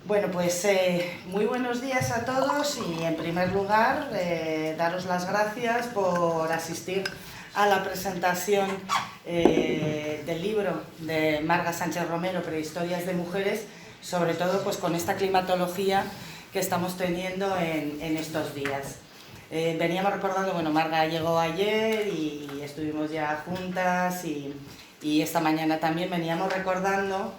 Bueno, pues muy buenos días a todos y en primer lugar daros las gracias por asistir a la presentación del libro de Marga Sánchez Romero, Prehistorias de Mujeres, sobre todo pues con esta climatología que estamos teniendo en estos días. Veníamos recordando, bueno, Marga llegó ayer y estuvimos ya juntas y esta mañana también veníamos recordando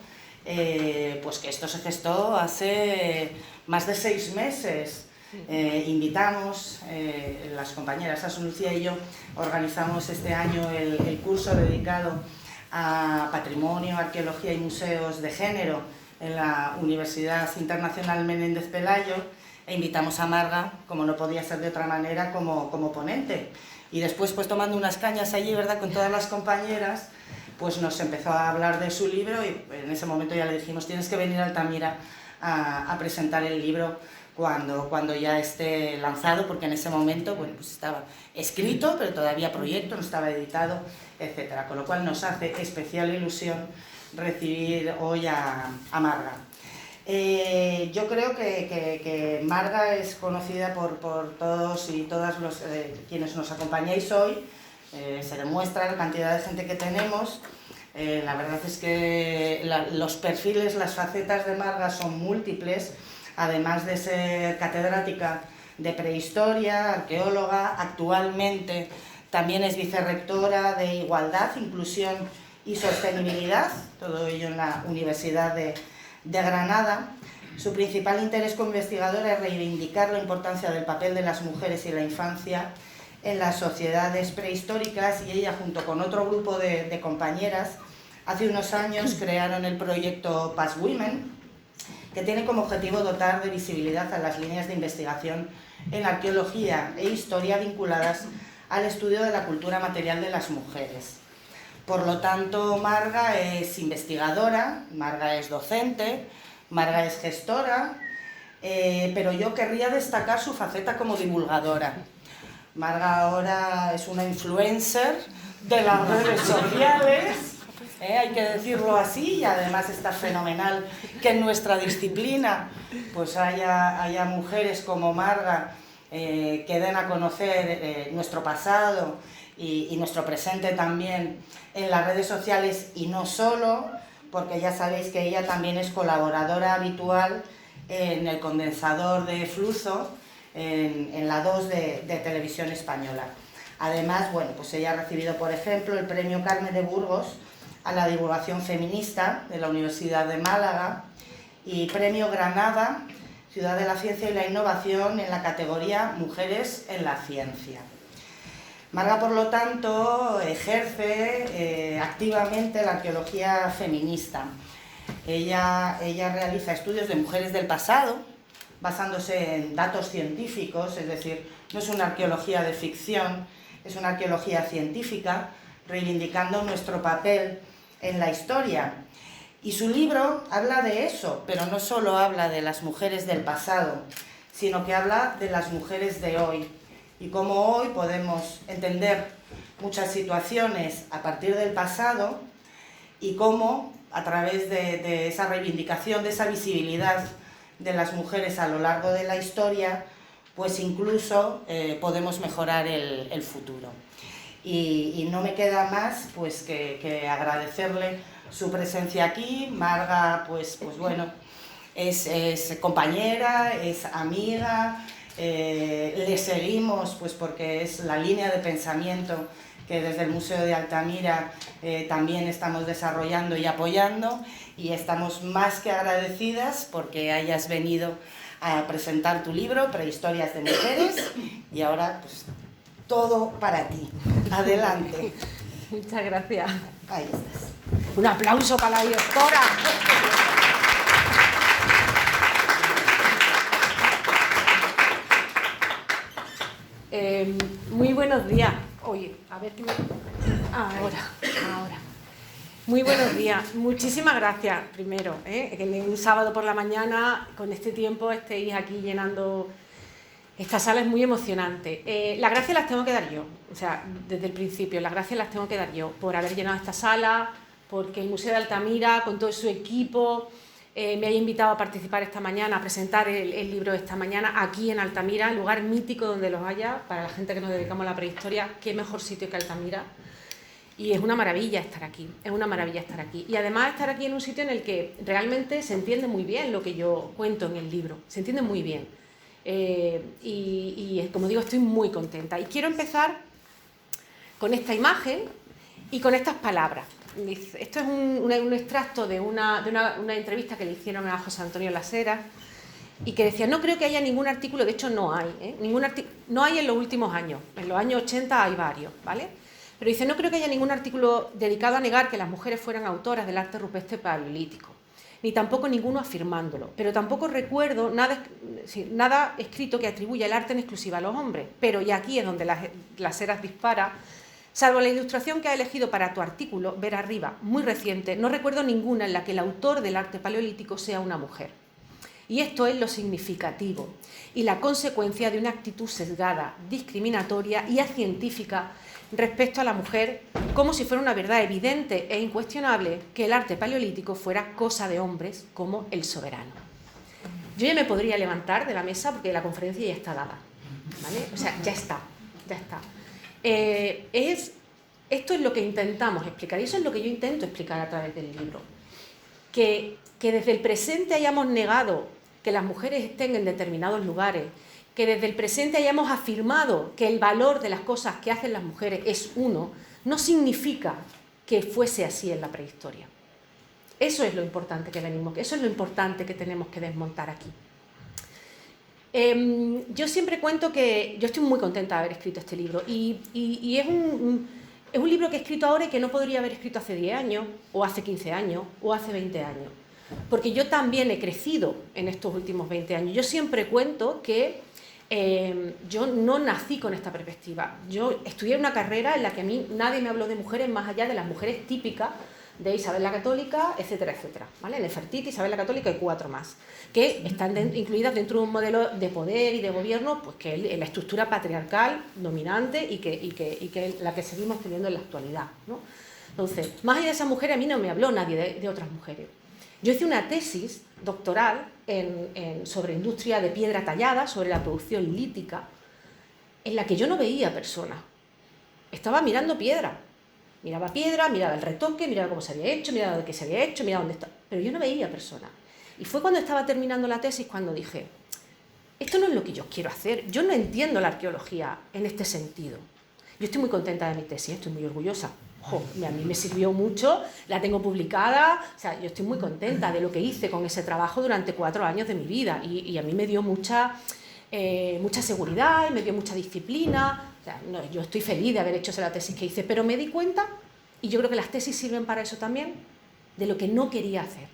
pues que esto se gestó hace más de 6 meses. Invitamos, las compañeras Asun Lucía y yo, organizamos este año el curso dedicado a Patrimonio, Arqueología y Museos de Género en la Universidad Internacional Menéndez Pelayo e invitamos a Marga, como no podía ser de otra manera, como ponente. Y después, pues tomando unas cañas allí, ¿verdad?, con todas las compañeras, pues nos empezó a hablar de su libro y en ese momento ya le dijimos: tienes que venir a Altamira a presentar el libro cuando ya esté lanzado, porque en ese momento, bueno, pues estaba escrito, pero todavía proyecto, no estaba editado, etc. Con lo cual nos hace especial ilusión recibir hoy a Marga. Yo creo que Marga es conocida por todos y todas quienes nos acompañáis hoy. Se demuestra la cantidad de gente que tenemos. La verdad es que los perfiles, las facetas de Marga son múltiples, además de ser catedrática de prehistoria, arqueóloga. Actualmente también es vicerrectora de Igualdad, Inclusión y Sostenibilidad, todo ello en la Universidad de Granada. Su principal interés como investigadora es reivindicar la importancia del papel de las mujeres y la infancia en las sociedades prehistóricas, y ella, junto con otro grupo de compañeras, hace unos años crearon el proyecto Past Women, que tiene como objetivo dotar de visibilidad a las líneas de investigación en arqueología e historia vinculadas al estudio de la cultura material de las mujeres. Por lo tanto, Marga es investigadora, Marga es docente, Marga es gestora, pero yo querría destacar su faceta como divulgadora. Marga ahora es una influencer de las redes sociales, hay que decirlo así, y además está fenomenal que en nuestra disciplina pues haya mujeres como Marga que den a conocer nuestro pasado y nuestro presente también en las redes sociales, y no solo, porque ya sabéis que ella también es colaboradora habitual en el condensador de Fluzo, en la 2 de Televisión Española. Además, bueno, pues ella ha recibido, por ejemplo, el Premio Carmen de Burgos a la divulgación feminista de la Universidad de Málaga y Premio Granada, Ciudad de la Ciencia y la Innovación, en la categoría Mujeres en la Ciencia. Marga, por lo tanto, ejerce activamente la arqueología feminista. Ella realiza estudios de mujeres del pasado, basándose en datos científicos, es decir, no es una arqueología de ficción, es una arqueología científica, reivindicando nuestro papel en la historia. Y su libro habla de eso, pero no solo habla de las mujeres del pasado, sino que habla de las mujeres de hoy, y cómo hoy podemos entender muchas situaciones a partir del pasado, y cómo, a través de esa reivindicación, de esa visibilidad de las mujeres a lo largo de la historia, pues incluso podemos mejorar el futuro. Y no me queda más pues que agradecerle su presencia aquí. Marga, pues bueno, es compañera, es amiga, le seguimos pues porque es la línea de pensamiento que desde el Museo de Altamira también estamos desarrollando y apoyando, y estamos más que agradecidas porque hayas venido a presentar tu libro, Prehistorias de Mujeres, y ahora pues todo para ti. Adelante. Muchas gracias. Ahí estás. Un aplauso para la directora. Muy buenos días. Oye, a ver qué me... Ahora. Muy buenos días. Muchísimas gracias, primero, que un sábado por la mañana, con este tiempo, estéis aquí llenando esta sala. Es muy emocionante. Las gracias las tengo que dar yo, o sea, desde el principio, las gracias las tengo que dar yo por haber llenado esta sala, porque el Museo de Altamira, con todo su equipo, me haya invitado a participar esta mañana, a presentar el libro esta mañana aquí en Altamira, lugar mítico donde los haya, para la gente que nos dedicamos a la prehistoria, qué mejor sitio que Altamira. Y es una maravilla estar aquí, es una maravilla estar aquí. Y además estar aquí en un sitio en el que realmente se entiende muy bien lo que yo cuento en el libro, se entiende muy bien. Y como digo, estoy muy contenta. Y quiero empezar con esta imagen y con estas palabras. Esto es un extracto de una entrevista que le hicieron a José Antonio Lasera y que decía, no creo que haya ningún artículo, de hecho no hay, no hay en los últimos años, en los años 80 hay varios, ¿vale? Pero dice, no creo que haya ningún artículo dedicado a negar que las mujeres fueran autoras del arte rupestre paleolítico, ni tampoco ninguno afirmándolo, pero tampoco recuerdo nada escrito que atribuya el arte en exclusiva a los hombres, pero y aquí es donde Lasera dispara. Salvo la ilustración que ha elegido para tu artículo, ver arriba, muy reciente, no recuerdo ninguna en la que el autor del arte paleolítico sea una mujer. Y esto es lo significativo y la consecuencia de una actitud sesgada, discriminatoria y acientífica respecto a la mujer, como si fuera una verdad evidente e incuestionable que el arte paleolítico fuera cosa de hombres como el soberano. Yo ya me podría levantar de la mesa porque la conferencia ya está dada, ¿vale? O sea, ya está. Esto es lo que intentamos explicar y eso es lo que yo intento explicar a través del libro. Que desde el presente hayamos negado que las mujeres estén en determinados lugares, que desde el presente hayamos afirmado que el valor de las cosas que hacen las mujeres es uno, no significa que fuese así en la prehistoria. Eso es lo importante que eso es lo importante que tenemos que desmontar aquí. Yo siempre cuento que yo estoy muy contenta de haber escrito este libro y es un libro que he escrito ahora y que no podría haber escrito hace 10 años, o hace 15 años, o hace 20 años. Porque yo también he crecido en estos últimos 20 años. Yo siempre cuento que yo no nací con esta perspectiva. Yo estudié una carrera en la que a mí nadie me habló de mujeres más allá de las mujeres típicas de Isabel la Católica, etcétera, etcétera, ¿vale? Nefertiti, Isabel la Católica y 4 más, que están incluidas dentro de un modelo de poder y de gobierno, pues que es la estructura patriarcal dominante y que la que seguimos teniendo en la actualidad, ¿no? Entonces, más allá de esas mujeres, a mí no me habló nadie de otras mujeres. Yo hice una tesis doctoral sobre industria de piedra tallada, sobre la producción lítica, en la que yo no veía personas. Estaba mirando piedra. Miraba piedra, miraba el retoque, miraba cómo se había hecho, miraba de qué se había hecho, miraba dónde estaba. Pero yo no veía personas. Y fue cuando estaba terminando la tesis cuando dije, esto no es lo que yo quiero hacer. Yo no entiendo la arqueología en este sentido. Yo estoy muy contenta de mi tesis, estoy muy orgullosa. A mí me sirvió mucho, la tengo publicada, o sea, yo estoy muy contenta de lo que hice con ese trabajo durante 4 años de mi vida y a mí me dio mucha seguridad y me dio mucha disciplina. O sea, no, yo estoy feliz de haber hecho esa tesis que hice, pero me di cuenta, y yo creo que las tesis sirven para eso también, de lo que no quería hacer,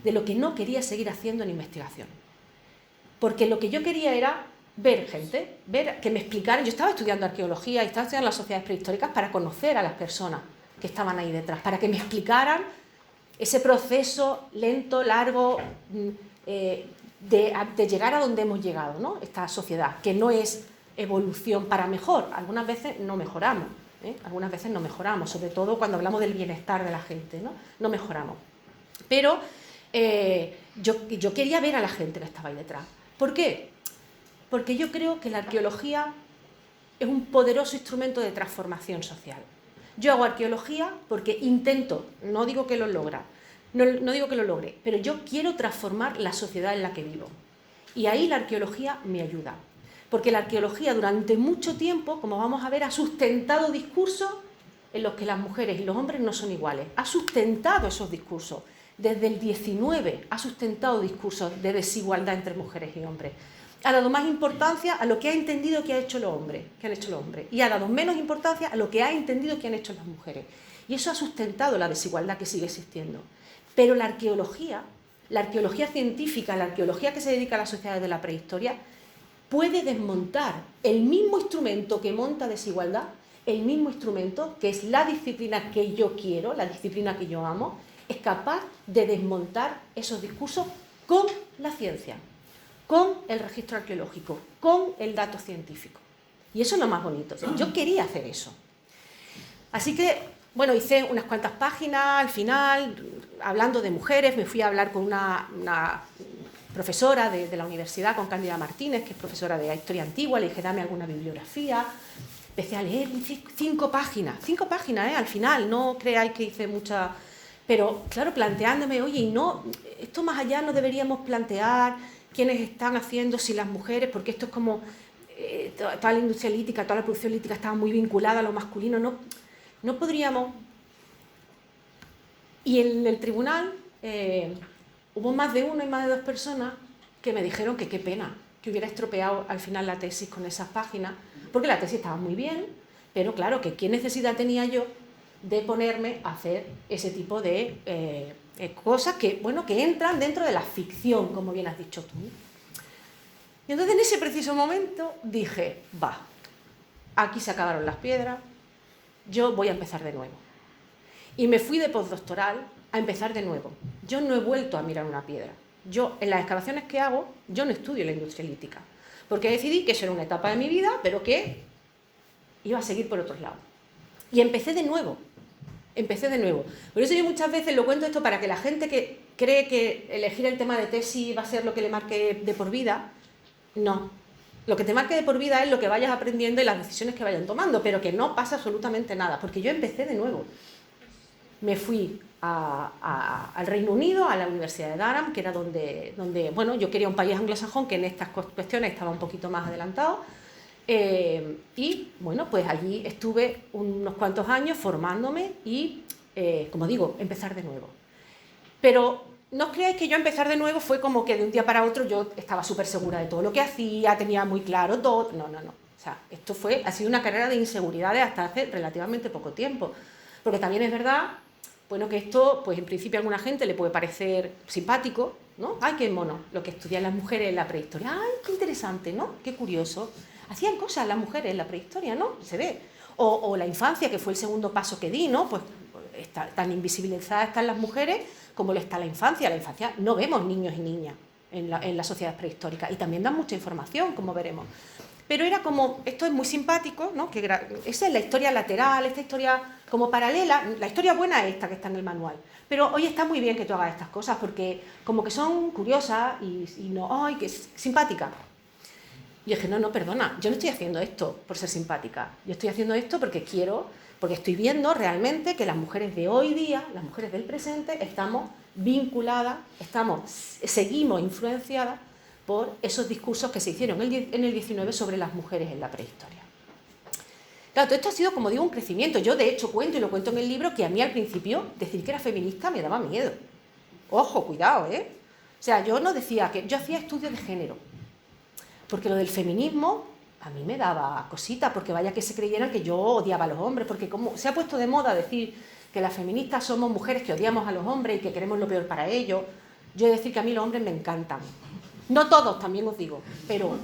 de lo que no quería seguir haciendo en investigación. Porque lo que yo quería era ver gente, ver que me explicaran. Yo estaba estudiando arqueología y estaba estudiando las sociedades prehistóricas para conocer a las personas que estaban ahí detrás, para que me explicaran ese proceso lento, largo, de llegar a donde hemos llegado, ¿no? Esta sociedad, que no es evolución para mejor. Algunas veces no mejoramos, algunas veces no mejoramos, sobre todo cuando hablamos del bienestar de la gente, ¿no? No mejoramos. Pero yo quería ver a la gente que estaba ahí detrás. ¿Por qué? Porque yo creo que la arqueología es un poderoso instrumento de transformación social. Yo hago arqueología porque intento, no digo que lo logre, pero yo quiero transformar la sociedad en la que vivo. Y ahí la arqueología me ayuda. Porque la arqueología durante mucho tiempo, como vamos a ver, ha sustentado discursos en los que las mujeres y los hombres no son iguales. Ha sustentado esos discursos. Desde el 19 ha sustentado discursos de desigualdad entre mujeres y hombres. Ha dado más importancia a lo que ha entendido que han hecho los hombres, y ha dado menos importancia a lo que ha entendido que han hecho las mujeres. Y eso ha sustentado la desigualdad que sigue existiendo. Pero la arqueología científica, la arqueología que se dedica a las sociedades de la prehistoria, puede desmontar el mismo instrumento que monta desigualdad, el mismo instrumento que es la disciplina que yo quiero, la disciplina que yo amo, es capaz de desmontar esos discursos con la ciencia, con el registro arqueológico, con el dato científico. Y eso es lo más bonito. Yo quería hacer eso. Así que bueno, hice unas cuantas páginas al final, hablando de mujeres, me fui a hablar con una profesora de la universidad, con Cándida Martínez, que es profesora de Historia Antigua, le dije, dame alguna bibliografía. Empecé a leer 5 páginas, al final, no creáis que hice mucha... Pero, claro, planteándome, oye, y no, esto más allá no deberíamos plantear quiénes están haciendo, si las mujeres, porque esto es como, toda la industria lítica, toda la producción lítica estaba muy vinculada a lo masculino, no podríamos... Y en el tribunal hubo más de una y más de 2 personas que me dijeron que qué pena, que hubiera estropeado al final la tesis con esas páginas, porque la tesis estaba muy bien, pero claro, que qué necesidad tenía yo de ponerme a hacer ese tipo de cosas que, bueno, que entran dentro de la ficción, como bien has dicho tú. Y entonces en ese preciso momento dije, va, aquí se acabaron las piedras, yo voy a empezar de nuevo. Y me fui de postdoctoral a empezar de nuevo. Yo no he vuelto a mirar una piedra. Yo, en las excavaciones que hago, yo no estudio la industria lítica, porque decidí que eso era una etapa de mi vida, pero que iba a seguir por otros lados. Y empecé de nuevo. Por eso yo muchas veces lo cuento esto para que la gente que cree que elegir el tema de tesis va a ser lo que le marque de por vida, no. Lo que te marque de por vida es lo que vayas aprendiendo y las decisiones que vayan tomando, pero que no pasa absolutamente nada, porque yo empecé de nuevo. Me fui al Reino Unido, a la Universidad de Durham, que era donde, bueno, yo quería un país anglosajón que en estas cuestiones estaba un poquito más adelantado, y bueno, pues allí estuve unos cuantos años formándome y, como digo, empezar de nuevo. Pero no os creáis que yo empezar de nuevo fue como que de un día para otro yo estaba súper segura de todo lo que hacía, tenía muy claro todo, no. O sea, esto ha sido una carrera de inseguridades hasta hace relativamente poco tiempo, porque también es verdad, bueno, que esto, pues en principio a alguna gente le puede parecer simpático, ¿no? ¡Ay, qué mono! Lo que estudian las mujeres en la prehistoria. ¡Ay, qué interesante!, ¿no? ¡Qué curioso! Hacían cosas las mujeres en la prehistoria, ¿no? Se ve. O la infancia, que fue el segundo paso que di, ¿no? Pues tan invisibilizadas están las mujeres como lo está la infancia. La infancia no vemos niños y niñas en las sociedades prehistóricas y también dan mucha información, como veremos. Pero era como, esto es muy simpático, ¿no? Esa es la historia lateral, esta historia como paralela. La historia buena es esta que está en el manual. Pero hoy está muy bien que tú hagas estas cosas porque como que son curiosas y no, ¡ay, qué simpática! Y yo dije, no, perdona, yo no estoy haciendo esto por ser simpática. Yo estoy haciendo esto porque estoy viendo realmente que las mujeres de hoy día, las mujeres del presente, estamos vinculadas, seguimos influenciadas por esos discursos que se hicieron en el 19 sobre las mujeres en la prehistoria. Claro, todo esto ha sido, como digo, un crecimiento. Yo, de hecho, cuento, y lo cuento en el libro, que a mí al principio decir que era feminista me daba miedo. Ojo, cuidado, ¿eh? O sea, yo no decía que... Yo hacía estudios de género, porque lo del feminismo a mí me daba cosita, porque vaya que se creyeran que yo odiaba a los hombres, porque como se ha puesto de moda decir que las feministas somos mujeres que odiamos a los hombres y que queremos lo peor para ellos, yo he de decir que a mí los hombres me encantan. No todos, también os digo, pero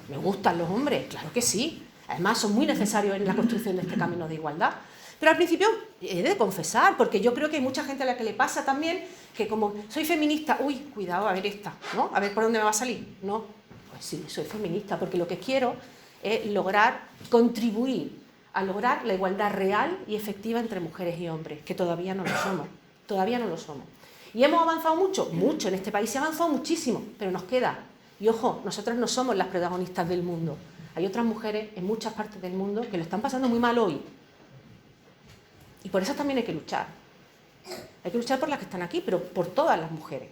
me gustan los hombres, claro que sí. Además, son muy necesarios en la construcción de este camino de igualdad. Pero al principio he de confesar, porque yo creo que hay mucha gente a la que le pasa también que como soy feminista, uy, cuidado, a ver esta, ¿no? A ver por dónde me va a salir. No, pues sí, soy feminista, porque lo que quiero es contribuir a lograr la igualdad real y efectiva entre mujeres y hombres, que todavía no lo somos. ¿Y hemos avanzado mucho? Mucho, en este país se ha avanzado muchísimo, pero nos queda. Y ojo, nosotras no somos las protagonistas del mundo. Hay otras mujeres en muchas partes del mundo que lo están pasando muy mal hoy. Y por eso también hay que luchar. Hay que luchar por las que están aquí, pero por todas las mujeres.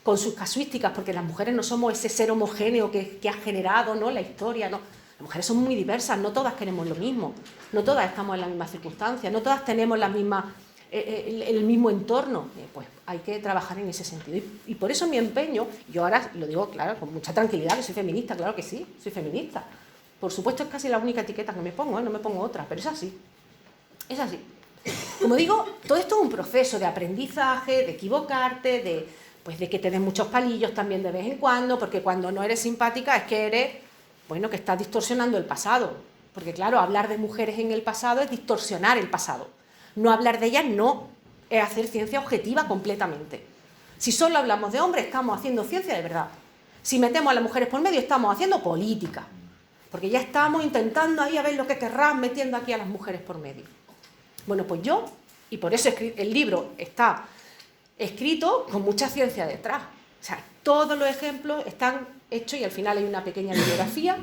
Con sus casuísticas, porque las mujeres no somos ese ser homogéneo que ha generado, ¿no?, la historia, ¿no? Las mujeres son muy diversas, no todas queremos lo mismo, no todas estamos en las mismas circunstancias, no todas tenemos el mismo entorno. Pues hay que trabajar en ese sentido. Y por eso mi empeño, yo ahora lo digo, claro, con mucha tranquilidad, que soy feminista, claro que sí, soy feminista. Por supuesto es casi la única etiqueta que me pongo, no me pongo otra, pero es así. Es así. Como digo, todo esto es un proceso de aprendizaje, de equivocarte, de que te den muchos palillos también de vez en cuando, porque cuando no eres simpática es que que estás distorsionando el pasado. Porque claro, hablar de mujeres en el pasado es distorsionar el pasado. No hablar de ellas no es hacer ciencia objetiva completamente. Si solo hablamos de hombres, estamos haciendo ciencia de verdad. Si metemos a las mujeres por medio, estamos haciendo política. Porque ya estamos intentando ahí a ver lo que querrán metiendo aquí a las mujeres por medio. Bueno, pues yo, y por eso el libro está escrito con mucha ciencia detrás. O sea, todos los ejemplos están hechos y al final hay una pequeña bibliografía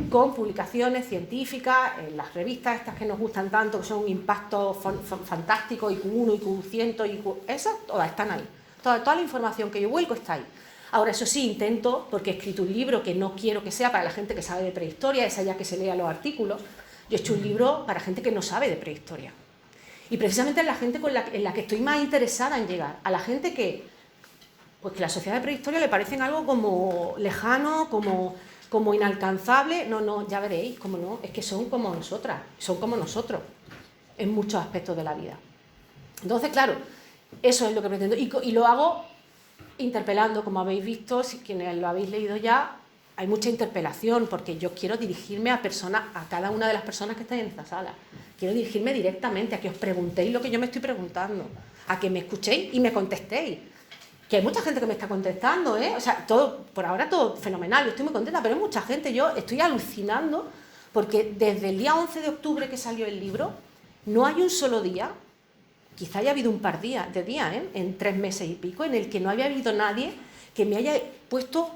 con publicaciones científicas en las revistas estas que nos gustan tanto, que son Impacto Fantástico, IQ1, IQ100, esas todas están ahí. Toda la información que yo vuelco está ahí. Ahora, eso sí, intento, porque he escrito un libro que no quiero que sea para la gente que sabe de prehistoria, esa ya que se lea los artículos. Yo he hecho un libro para gente que no sabe de prehistoria. Y precisamente es la gente en la que estoy más interesada en llegar. A la gente que la sociedad de prehistoria le parecen algo como lejano, como inalcanzable. No, ya veréis, como no, es que son como nosotras, son como nosotros, en muchos aspectos de la vida. Entonces, claro, eso es lo que pretendo. Y lo hago interpelando, como habéis visto, si quienes lo habéis leído ya, hay mucha interpelación, porque yo quiero dirigirme a cada una de las personas que estáis en esta sala. Quiero dirigirme directamente a que os preguntéis lo que yo me estoy preguntando, a que me escuchéis y me contestéis. Que hay mucha gente que me está contestando, ¿eh? O sea, por ahora todo fenomenal, yo estoy muy contenta, pero hay mucha gente, yo estoy alucinando, porque desde el día 11 de octubre que salió el libro, no hay un solo día, quizá haya habido un par de días, en 3 meses y pico, en el que no haya habido nadie que me haya puesto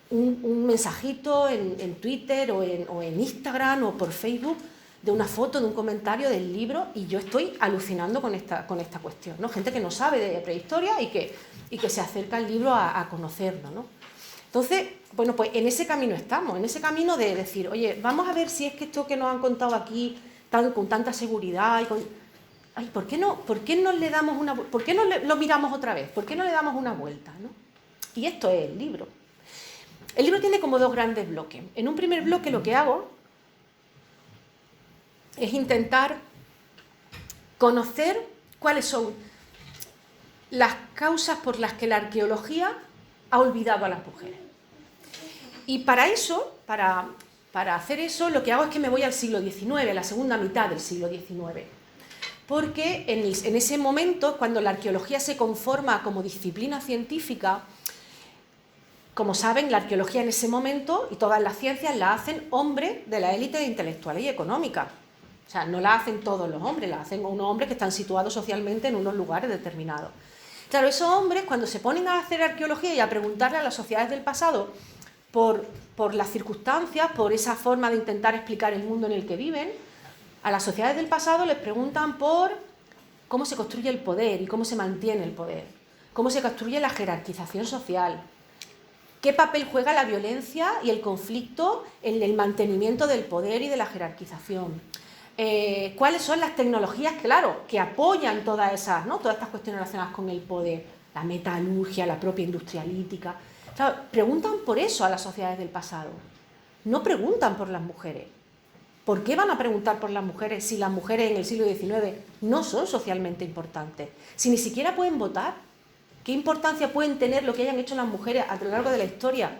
un mensajito en Twitter o en Instagram o por Facebook de una foto, de un comentario del libro, y yo estoy alucinando con esta cuestión, ¿no? Gente que no sabe de prehistoria y que se acerca al libro a conocerlo, ¿no? Entonces, bueno, pues en ese camino estamos, en ese camino de decir, oye, vamos a ver si es que esto que nos han contado aquí con tanta seguridad y ay, ¿por qué no le damos ¿por qué no lo miramos otra vez? ¿Por qué no le damos una vuelta, ¿no? Y esto es el libro. El libro tiene como 2 grandes bloques. En un primer bloque lo que hago es intentar conocer cuáles son las causas por las que la arqueología ha olvidado a las mujeres. Y para eso, para hacer eso, lo que hago es que me voy al siglo XIX, a la segunda mitad del siglo XIX. Porque en ese momento, cuando la arqueología se conforma como disciplina científica, como saben, la arqueología en ese momento y todas las ciencias la hacen hombres de la élite intelectual y económica. O sea, no la hacen todos los hombres, la hacen unos hombres que están situados socialmente en unos lugares determinados. Claro, esos hombres, cuando se ponen a hacer arqueología y a preguntarle a las sociedades del pasado por las circunstancias, por esa forma de intentar explicar el mundo en el que viven, a las sociedades del pasado les preguntan por cómo se construye el poder y cómo se mantiene el poder, cómo se construye la jerarquización social, qué papel juega la violencia y el conflicto en el mantenimiento del poder y de la jerarquización, cuáles son las tecnologías, claro, que apoyan todas estas cuestiones relacionadas con el poder, la metalurgia, la propia industrialítica. Claro, preguntan por eso a las sociedades del pasado, no preguntan por las mujeres. ¿Por qué van a preguntar por las mujeres si las mujeres en el siglo XIX no son socialmente importantes? Si ni siquiera pueden votar, ¿qué importancia pueden tener lo que hayan hecho las mujeres a lo largo de la historia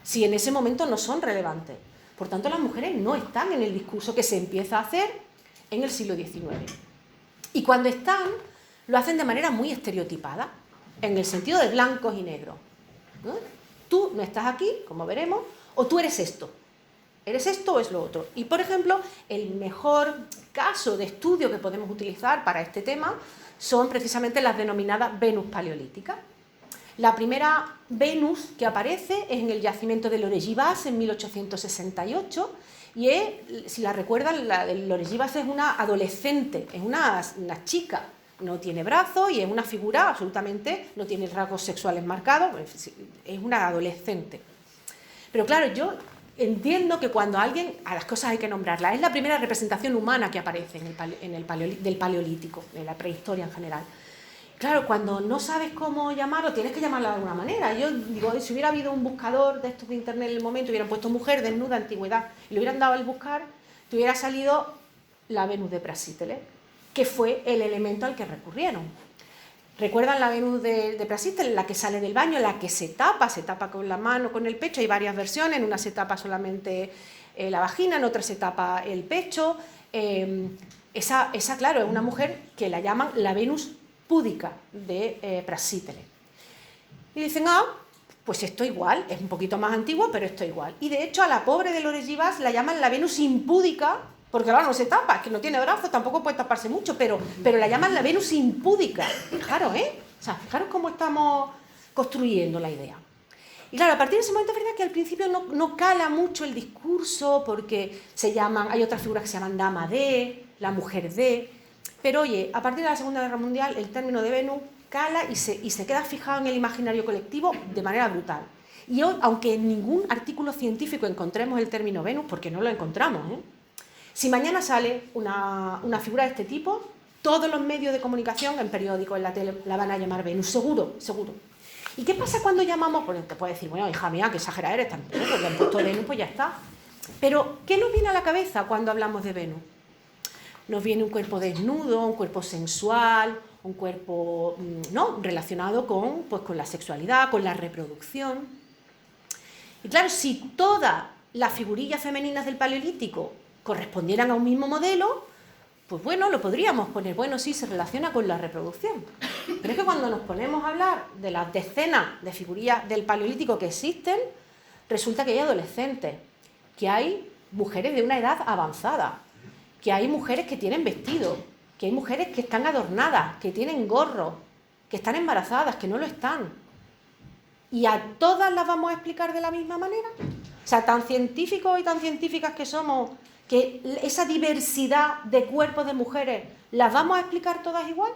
si en ese momento no son relevantes? Por tanto, las mujeres no están en el discurso que se empieza a hacer en el siglo XIX. Y cuando están, lo hacen de manera muy estereotipada, en el sentido de blancos y negros, ¿no? Tú no estás aquí, como veremos, o tú eres esto. ¿Eres esto o es lo otro? Y, por ejemplo, el mejor caso de estudio que podemos utilizar para este tema son precisamente las denominadas Venus paleolíticas. La primera Venus que aparece es en el yacimiento de Lorellí-Bas en 1868 y es, si la recuerdan, la de Lorellí-Bas es una adolescente, es una chica, no tiene brazos y es una figura absolutamente, no tiene rasgos sexuales marcados, es una adolescente. Pero claro, yo entiendo que cuando a las cosas hay que nombrarlas, es la primera representación humana que aparece del paleolítico, en la prehistoria en general. Claro, cuando no sabes cómo llamarlo, tienes que llamarlo de alguna manera. Yo digo, si hubiera habido un buscador de estos de internet en el momento, hubieran puesto mujer desnuda antigüedad y le hubieran dado al buscar, te hubiera salido la Venus de Praxíteles, que fue el elemento al que recurrieron. ¿Recuerdan la Venus de Praxíteles? La que sale del baño, la que se tapa con la mano, con el pecho. Hay varias versiones, en una se tapa solamente la vagina, en otra se tapa el pecho. Esa, claro, es una mujer que la llaman la Venus púdica de Praxíteles. Y dicen, pues esto igual, es un poquito más antiguo, pero esto igual. Y de hecho a la pobre de Lorellí-Bas la llaman la Venus impúdica porque claro, no se tapa, es que no tiene brazos, tampoco puede taparse mucho, pero la llaman la Venus impúdica. Fijaros, o sea, fijaros cómo estamos construyendo la idea. Y claro, a partir de ese momento es verdad que al principio no cala mucho el discurso, porque hay otras figuras que se llaman dama de, la mujer de, pero oye, a partir de la Segunda Guerra Mundial el término de Venus cala y se queda fijado en el imaginario colectivo de manera brutal. Y hoy, aunque en ningún artículo científico encontremos el término Venus, porque no lo encontramos, si mañana sale una figura de este tipo, todos los medios de comunicación, en periódicos, en la tele, la van a llamar Venus, seguro, seguro. ¿Y qué pasa cuando llamamos? Pues te puedes decir, bueno, hija mía, qué exagerada eres tampoco, porque han puesto Venus, pues ya está. Pero, ¿qué nos viene a la cabeza cuando hablamos de Venus? Nos viene un cuerpo desnudo, un cuerpo sensual, un cuerpo relacionado con la sexualidad, con la reproducción. Y claro, si todas las figurillas femeninas del Paleolítico correspondieran a un mismo modelo, pues bueno, lo podríamos poner, bueno, sí, se relaciona con la reproducción. Pero es que cuando nos ponemos a hablar de las decenas de figurillas del Paleolítico que existen, resulta que hay adolescentes, que hay mujeres de una edad avanzada, que hay mujeres que tienen vestido, que hay mujeres que están adornadas, que tienen gorro, que están embarazadas, que no lo están. ¿Y a todas las vamos a explicar de la misma manera? O sea, tan científicos y tan científicas que somos, que esa diversidad de cuerpos de mujeres, ¿las vamos a explicar todas igual?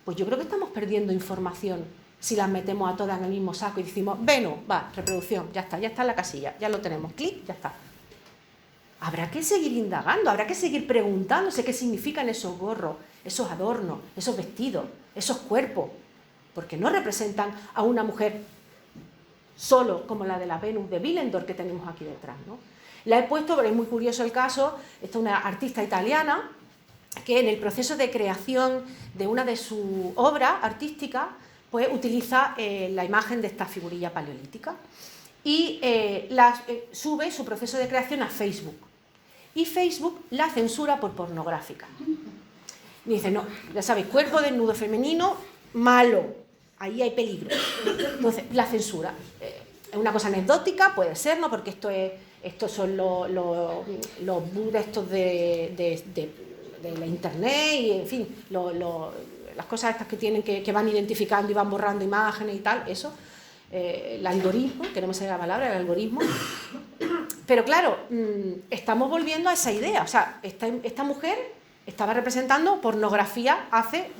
Pues yo creo que estamos perdiendo información si las metemos a todas en el mismo saco y decimos, Venus, va, reproducción, ya está en la casilla, ya lo tenemos, clic, ya está. Habrá que seguir indagando, habrá que seguir preguntándose qué significan esos gorros, esos adornos, esos vestidos, esos cuerpos, porque no representan a una mujer solo como la de la Venus de Willendorf que tenemos aquí detrás, ¿no? La he puesto porque es muy curioso el caso. Esta es una artista italiana que en el proceso de creación de una de sus obras artísticas pues utiliza la imagen de esta figurilla paleolítica y sube su proceso de creación a Facebook. Y Facebook la censura por pornográfica. Y dice, no, ya sabéis, cuerpo desnudo femenino, malo, ahí hay peligro. Entonces, la censura. Es una cosa anecdótica, puede ser, ¿no? Porque estos son los bugs estos de la internet y, en fin, las cosas estas que tienen que van identificando y van borrando imágenes y tal, eso. El algoritmo, que no me sale la palabra, el algoritmo. Pero claro, estamos volviendo a esa idea. O sea, esta mujer estaba representando pornografía hace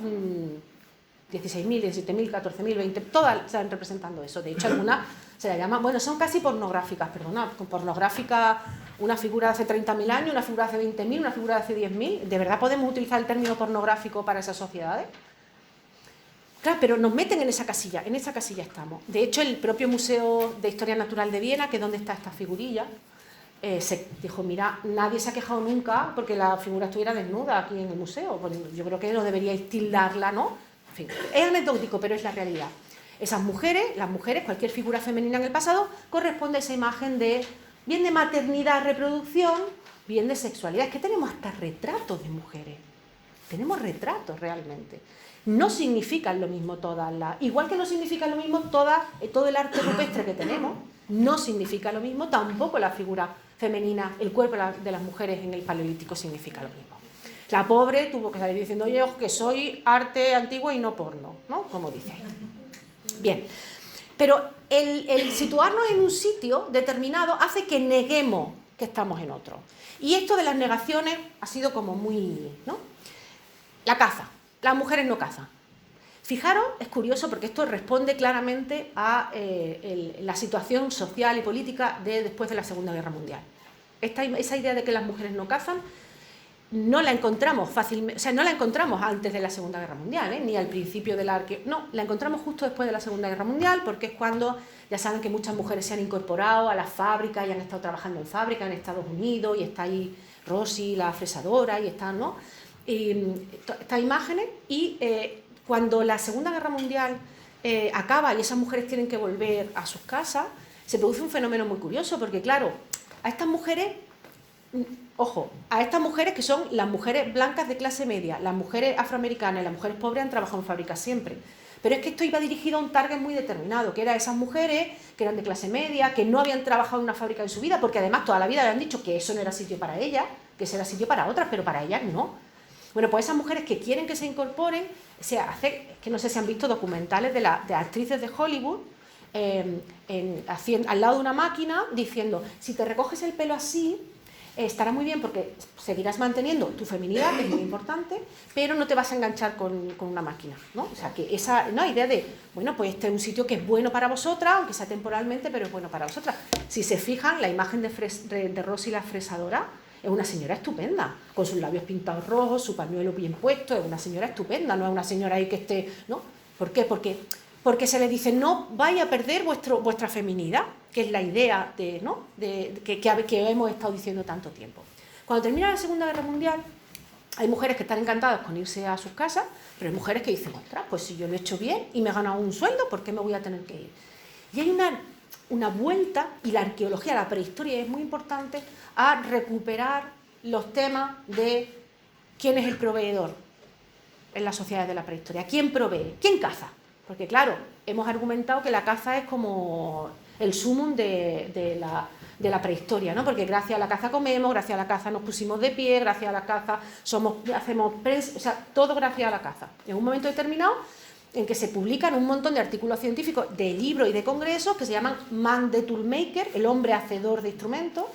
16.000, 17.000, 14.000, 20, todas están representando eso. De hecho, algunas se la llaman, bueno, son casi pornográficas, perdona, pornográfica, una figura de hace 30.000 años, una figura de hace 20.000, una figura de hace 10.000. ¿De verdad podemos utilizar el término pornográfico para esas sociedades? Claro, pero nos meten en esa casilla estamos. De hecho, el propio Museo de Historia Natural de Viena, que es donde está esta figurilla, se dijo, mira, nadie se ha quejado nunca porque la figura estuviera desnuda aquí en el museo. Pues yo creo que no deberíais tildarla, ¿no? En fin, es anecdótico, pero es la realidad. Esas mujeres, las mujeres, cualquier figura femenina en el pasado, corresponde a esa imagen de, bien de maternidad, reproducción, bien de sexualidad. Es que tenemos hasta retratos de mujeres. Tenemos retratos realmente. No significan lo mismo todas las... Igual que no significan lo mismo todo el arte rupestre que tenemos, no significa lo mismo, tampoco la figura femenina, el cuerpo de las mujeres en el Paleolítico significa lo mismo. La pobre tuvo que salir diciendo, oye, ojo, que soy arte antiguo y no porno, ¿no? Como dice ahí. Bien, pero el situarnos en un sitio determinado hace que neguemos que estamos en otro. Y esto de las negaciones ha sido como muy... ¿no? La caza. Las mujeres no cazan. Fijaros, es curioso porque esto responde claramente a la situación social y política de después de la Segunda Guerra Mundial. Esa idea de que las mujeres no cazan no la encontramos fácilmente, o sea, no la encontramos antes de la Segunda Guerra Mundial, ni al principio de la no, la encontramos justo después de la Segunda Guerra Mundial, porque es cuando ya saben que muchas mujeres se han incorporado a las fábricas y han estado trabajando en fábricas en Estados Unidos, y está ahí Rosy, la fresadora, y están, ¿no? Estas imágenes, y cuando la Segunda Guerra Mundial acaba y esas mujeres tienen que volver a sus casas, se produce un fenómeno muy curioso, porque claro, a estas mujeres, ojo, a estas mujeres que son las mujeres blancas de clase media, las mujeres afroamericanas y las mujeres pobres han trabajado en fábricas siempre, Pero es que esto iba dirigido a un target muy determinado, que eran esas mujeres que eran de clase media, que no habían trabajado en una fábrica en su vida, porque además toda la vida le han dicho que eso no era sitio para ellas, que ese era sitio para otras, pero para ellas no. Bueno, pues esas mujeres que quieren que se incorporen, que no sé si han visto documentales de actrices de Hollywood, al lado de una máquina, diciendo, si te recoges el pelo así, estará muy bien porque seguirás manteniendo tu feminidad, que es muy importante, pero no te vas a enganchar con una máquina, ¿no? O sea, que esa idea de, bueno, pues este es un sitio que es bueno para vosotras, aunque sea temporalmente, pero es bueno para vosotras. Si se fijan, la imagen de Rosy la fresadora es una señora estupenda, con sus labios pintados rojos, su pañuelo bien puesto, es una señora estupenda, no es una señora ahí que esté, ¿no? ¿Por qué? Porque se le dice, no vaya a perder vuestra feminidad, que es la idea que hemos estado diciendo tanto tiempo. Cuando termina la Segunda Guerra Mundial, hay mujeres que están encantadas con irse a sus casas, pero hay mujeres que dicen, ostras, pues si yo lo he hecho bien y me he ganado un sueldo, ¿por qué me voy a tener que ir? Y hay una vuelta, y la arqueología, la prehistoria es muy importante, a recuperar los temas de quién es el proveedor en las sociedades de la prehistoria, quién provee, quién caza. Porque claro, hemos argumentado que la caza es como el sumum de la prehistoria, ¿no? Porque gracias a la caza comemos, gracias a la caza nos pusimos de pie, gracias a la caza hacemos prensa, o sea, todo gracias a la caza. En un momento determinado en que se publican un montón de artículos científicos, de libros y de congresos que se llaman Man the Toolmaker, el hombre hacedor de instrumentos,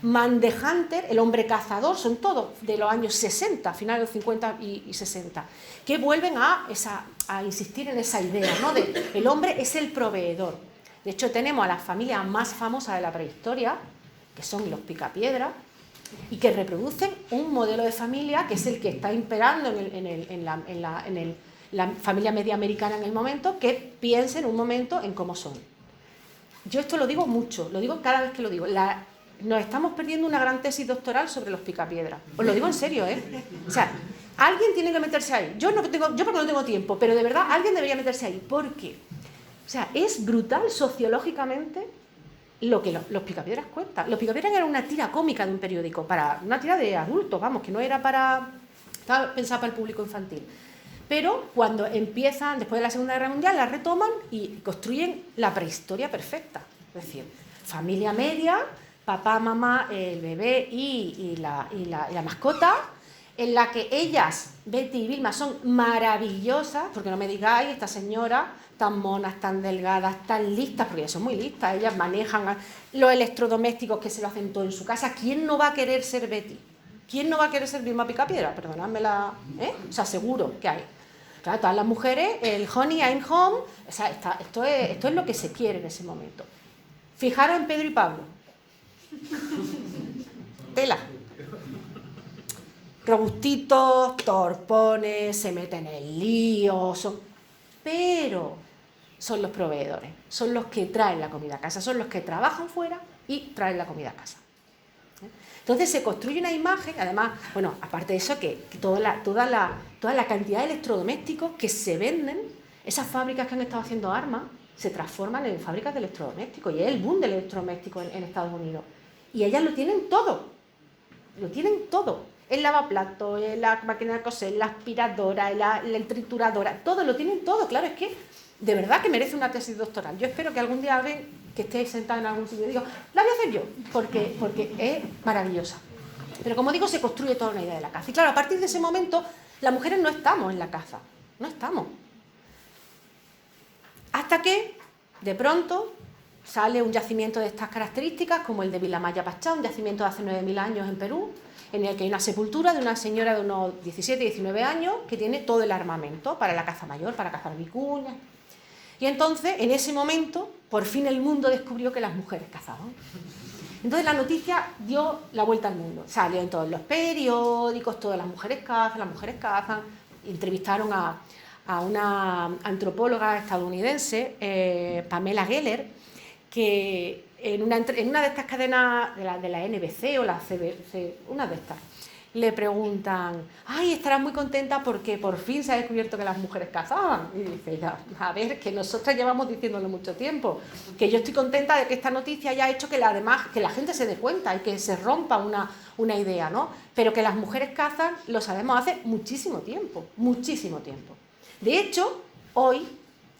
Man the Hunter, el hombre cazador, son todos de los años 60, finales de los 50 y 60, que vuelven a insistir en esa idea, ¿no? De el hombre es el proveedor. De hecho, tenemos a las familias más famosas de la prehistoria, que son los Picapiedra, y que reproducen un modelo de familia que es el que está imperando en la familia media americana en el momento, que piensen un momento en cómo son. Yo esto lo digo mucho, lo digo cada vez que lo digo. Nos estamos perdiendo una gran tesis doctoral sobre los Picapiedra. Os lo digo en serio, ¿eh? O sea, alguien tiene que meterse ahí. Yo porque no tengo tiempo, pero de verdad alguien debería meterse ahí. ¿Por qué? O sea, es brutal sociológicamente lo que los Picapiedras cuentan. Los Picapiedras eran una tira cómica de un periódico, una tira de adultos, vamos, que no era estaba pensada para el público infantil. Pero cuando empiezan, después de la Segunda Guerra Mundial, la retoman y construyen la prehistoria perfecta. Es decir, familia media, papá, mamá, el bebé y la mascota, en la que ellas, Betty y Vilma, son maravillosas, porque no me digáis, esta señora, tan monas, tan delgadas, tan listas, porque ellas son muy listas, ellas manejan los electrodomésticos que se lo hacen todo en su casa. ¿Quién no va a querer ser Betty? ¿Quién no va a querer ser Vilma Picapiedra? Perdonadme o sea, seguro que hay. Claro, todas las mujeres, el honey, I'm home, o sea, esto es lo que se quiere en ese momento. Fijaros en Pedro y Pablo. Tela. Robustitos, torpones, se meten en el lío, pero son los proveedores, son los que traen la comida a casa, son los que trabajan fuera y traen la comida a casa. Entonces se construye una imagen, además, bueno, aparte de eso, que toda la cantidad de electrodomésticos que se venden, esas fábricas que han estado haciendo armas, se transforman en fábricas de electrodomésticos, y es el boom del electrodoméstico en Estados Unidos. Y ellas lo tienen todo, el lavaplatos, la máquina de coser, la aspiradora, la trituradora, todo, lo tienen todo, claro, es que de verdad que merece una tesis doctoral. Yo espero que algún día alguien que esté sentado en algún sitio diga, la voy a hacer yo, porque es maravillosa. Pero como digo, se construye toda una idea de la caza. Y claro, a partir de ese momento, las mujeres no estamos en la caza, no estamos. Hasta que, de pronto, sale un yacimiento de estas características, como el de Vilamaya Pachá, un yacimiento de hace 9.000 años en Perú, en el que hay una sepultura de una señora de unos 17, 19 años que tiene todo el armamento para la caza mayor, para cazar vicuñas. Y entonces, en ese momento, por fin el mundo descubrió que las mujeres cazaban. Entonces la noticia dio la vuelta al mundo. Salió en todos los periódicos, todas las mujeres cazan. Entrevistaron a una antropóloga estadounidense, Pamela Geller, que en una de estas cadenas de la NBC o la CBC, una de estas, le preguntan, ay, estarás muy contenta porque por fin se ha descubierto que las mujeres cazaban. Y dice, ya, a ver, que nosotras llevamos diciéndolo mucho tiempo, que yo estoy contenta de que esta noticia haya hecho que la gente se dé cuenta y que se rompa una idea, ¿no? Pero que las mujeres cazan lo sabemos hace muchísimo tiempo, muchísimo tiempo. De hecho, hoy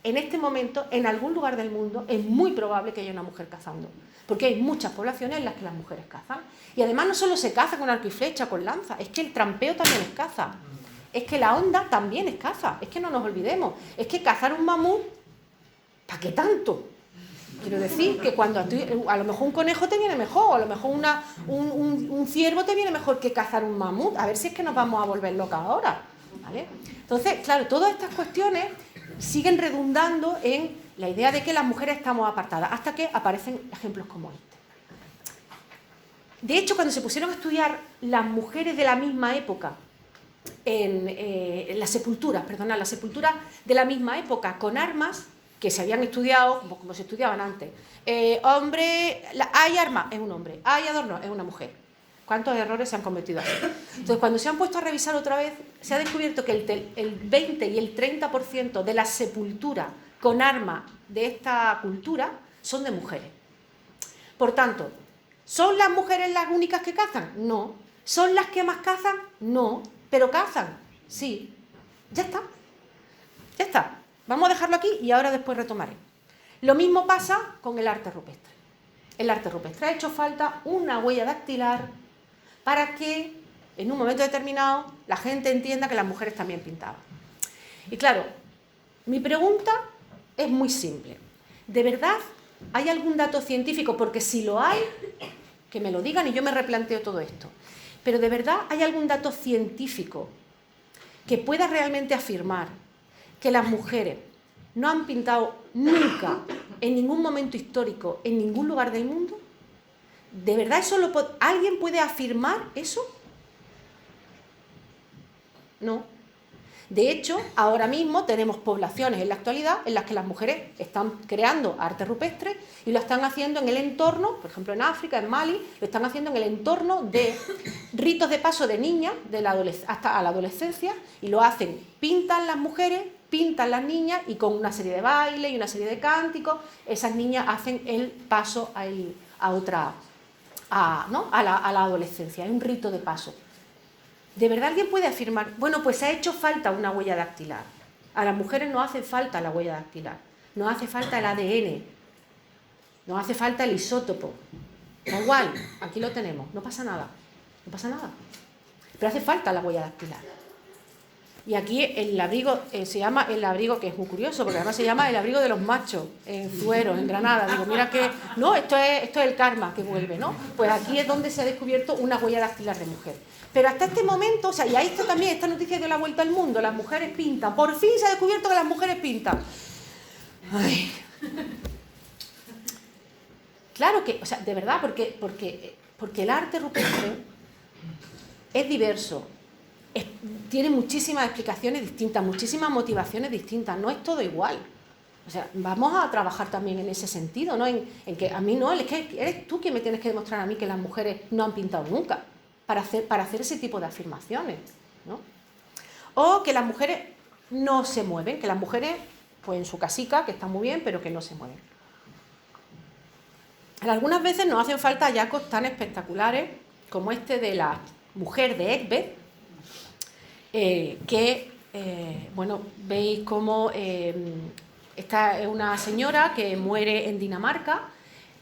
en este momento, en algún lugar del mundo, es muy probable que haya una mujer cazando. Porque hay muchas poblaciones en las que las mujeres cazan. Y además no solo se caza con arco y flecha, con lanza, es que el trampeo también es caza. Es que la onda también es caza. Es que no nos olvidemos. Es que cazar un mamut, ¿para qué tanto? Quiero decir que cuando a lo mejor un conejo te viene mejor, o a lo mejor un ciervo te viene mejor que cazar un mamut. A ver si es que nos vamos a volver locas ahora, ¿vale? Entonces, claro, todas estas cuestiones siguen redundando en la idea de que las mujeres estamos apartadas, hasta que aparecen ejemplos como este. De hecho, cuando se pusieron a estudiar las mujeres de la misma época, en las sepulturas de la misma época con armas, que se habían estudiado como se estudiaban antes. Hay armas, es un hombre. Hay adornos, es una mujer. ¿Cuántos errores se han cometido así? Entonces, cuando se han puesto a revisar otra vez, se ha descubierto que el 20 y el 30% de las sepulturas con armas de esta cultura son de mujeres. Por tanto, ¿son las mujeres las únicas que cazan? No. ¿Son las que más cazan? No. ¿Pero cazan? Sí. Ya está. Ya está. Vamos a dejarlo aquí y ahora después retomaré. Lo mismo pasa con el arte rupestre. El arte rupestre ha hecho falta una huella dactilar para que en un momento determinado la gente entienda que las mujeres también pintaban. Y claro, mi pregunta es muy simple. ¿De verdad hay algún dato científico? Porque si lo hay, que me lo digan y yo me replanteo todo esto. Pero ¿de verdad hay algún dato científico que pueda realmente afirmar que las mujeres no han pintado nunca, en ningún momento histórico, en ningún lugar del mundo? ¿De verdad alguien puede afirmar eso? No. De hecho, ahora mismo tenemos poblaciones en la actualidad en las que las mujeres están creando arte rupestre y lo están haciendo en el entorno, por ejemplo en África, en Mali, lo están haciendo en el entorno de ritos de paso de niñas hasta a la adolescencia, y lo hacen, pintan las mujeres, pintan las niñas, y con una serie de bailes y una serie de cánticos, esas niñas hacen el paso a la adolescencia, es un rito de paso. ¿De verdad alguien puede afirmar? Bueno, pues ha hecho falta una huella dactilar. A las mujeres no hace falta la huella dactilar, no hace falta el ADN, no hace falta el isótopo. Da igual, aquí lo tenemos, no pasa nada, no pasa nada. Pero hace falta la huella dactilar. Y aquí el abrigo se llama el abrigo, que es muy curioso, porque además se llama el abrigo de los machos, en Zuero, en Granada. Digo, mira que, no, esto es el karma que vuelve, ¿no? Pues aquí es donde se ha descubierto una huella dactilar de mujer. Pero hasta este momento, o sea, y ahí está también, esta noticia dio la vuelta al mundo, las mujeres pintan. Por fin se ha descubierto que las mujeres pintan. Ay. Claro que, o sea, de verdad, porque el arte rupestre es diverso. Tiene muchísimas explicaciones distintas, muchísimas motivaciones distintas, no es todo igual. O sea, vamos a trabajar también en ese sentido, ¿no? En que a mí no, es que eres tú quien me tienes que demostrar a mí que las mujeres no han pintado nunca, para hacer ese tipo de afirmaciones, ¿no? O que las mujeres no se mueven, que las mujeres, pues en su casica, que está muy bien, pero que no se mueven. Algunas veces nos hacen falta hallazgos tan espectaculares como este de la mujer de Egbert, bueno, veis cómo esta es una señora que muere en Dinamarca,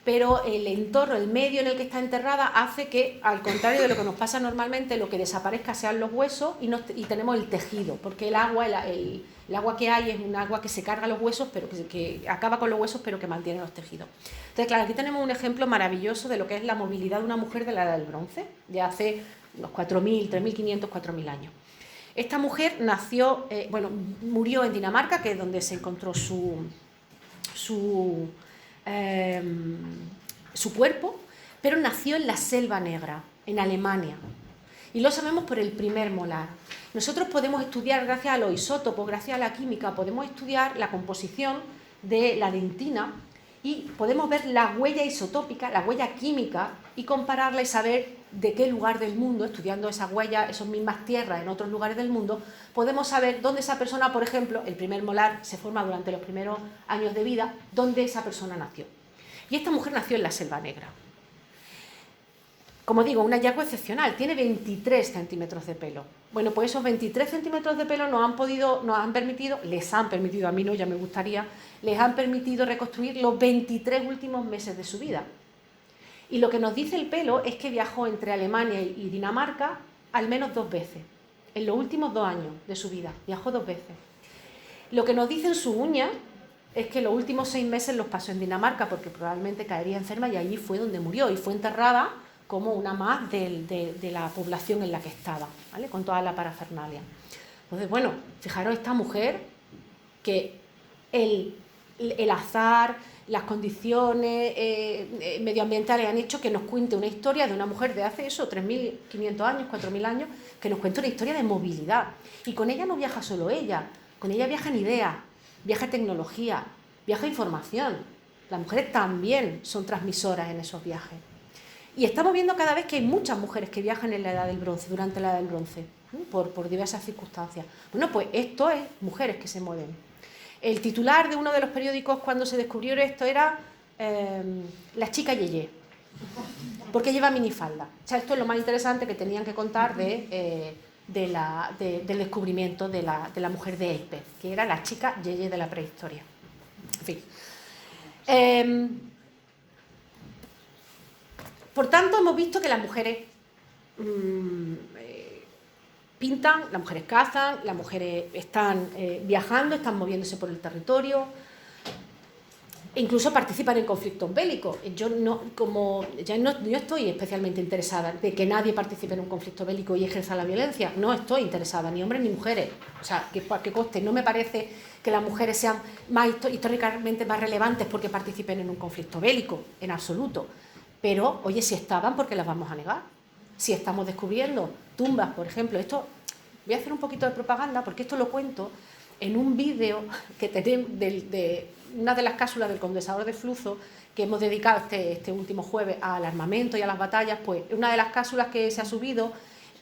pero el entorno, el medio en el que está enterrada hace que, al contrario de lo que nos pasa normalmente, lo que desaparezca sean los huesos y tenemos el tejido, porque el agua que hay es un agua que se carga los huesos, pero que acaba con los huesos, pero que mantiene los tejidos. Entonces, claro, aquí tenemos un ejemplo maravilloso de lo que es la movilidad de una mujer de la Edad del Bronce, de hace unos 4.000, 3.500, 4.000 años. Esta mujer murió en Dinamarca, que es donde se encontró su cuerpo, pero nació en la Selva Negra, en Alemania. Y lo sabemos por el primer molar. Nosotros podemos estudiar, gracias a los isótopos, gracias a la química, podemos estudiar la composición de la dentina y podemos ver la huella isotópica, la huella química, y compararla y saber de qué lugar del mundo, estudiando esas huellas, esas mismas tierras en otros lugares del mundo, podemos saber dónde esa persona, por ejemplo, el primer molar se forma durante los primeros años de vida, dónde esa persona nació. Y esta mujer nació en la Selva Negra. como digo, un hallazgo excepcional, tiene 23 centímetros de pelo. Bueno, pues esos 23 centímetros de pelo les han permitido, a mí no, ya me gustaría, les han permitido reconstruir los 23 últimos meses de su vida. Y lo que nos dice el pelo es que viajó entre Alemania y Dinamarca al menos 2 veces. En los últimos 2 años de su vida, viajó 2 veces. Lo que nos dicen sus uñas es que los últimos 6 meses los pasó en Dinamarca porque probablemente caería enferma y allí fue donde murió y fue enterrada como una más de la población en la que estaba, ¿vale? Con toda la parafernalia. Entonces, bueno, fijaros esta mujer que el azar, las condiciones medioambientales han hecho que nos cuente una historia de una mujer de hace eso, 3.500 años, 4.000 años, que nos cuenta una historia de movilidad. Y con ella no viaja solo ella, con ella viajan ideas, viaja tecnología, viaja información. Las mujeres también son transmisoras en esos viajes. Y estamos viendo cada vez que hay muchas mujeres que viajan en la Edad del Bronce, durante la Edad del Bronce, por diversas circunstancias. Bueno, pues esto es mujeres que se mueven. El titular de uno de los periódicos cuando se descubrió esto era La chica Yeye, porque lleva minifalda. O sea, esto es lo más interesante que tenían que contar del descubrimiento de la mujer de Elspeth, que era la chica Yeye de la prehistoria. En fin. Por tanto, hemos visto que las mujeres pintan, las mujeres cazan, las mujeres están viajando, están moviéndose por el territorio, e incluso participan en conflictos bélicos. Yo no estoy especialmente interesada de que nadie participe en un conflicto bélico y ejerza la violencia. No estoy interesada, ni hombres ni mujeres. O sea, que conste, no me parece que las mujeres sean históricamente más relevantes porque participen en un conflicto bélico, en absoluto. Pero, oye, si estaban, ¿por qué las vamos a negar? Si estamos descubriendo tumbas, por ejemplo, esto, voy a hacer un poquito de propaganda porque esto lo cuento en un vídeo que tenemos de una de las cápsulas del condensador de flujo que hemos dedicado este último jueves al armamento y a las batallas. Pues una de las cápsulas que se ha subido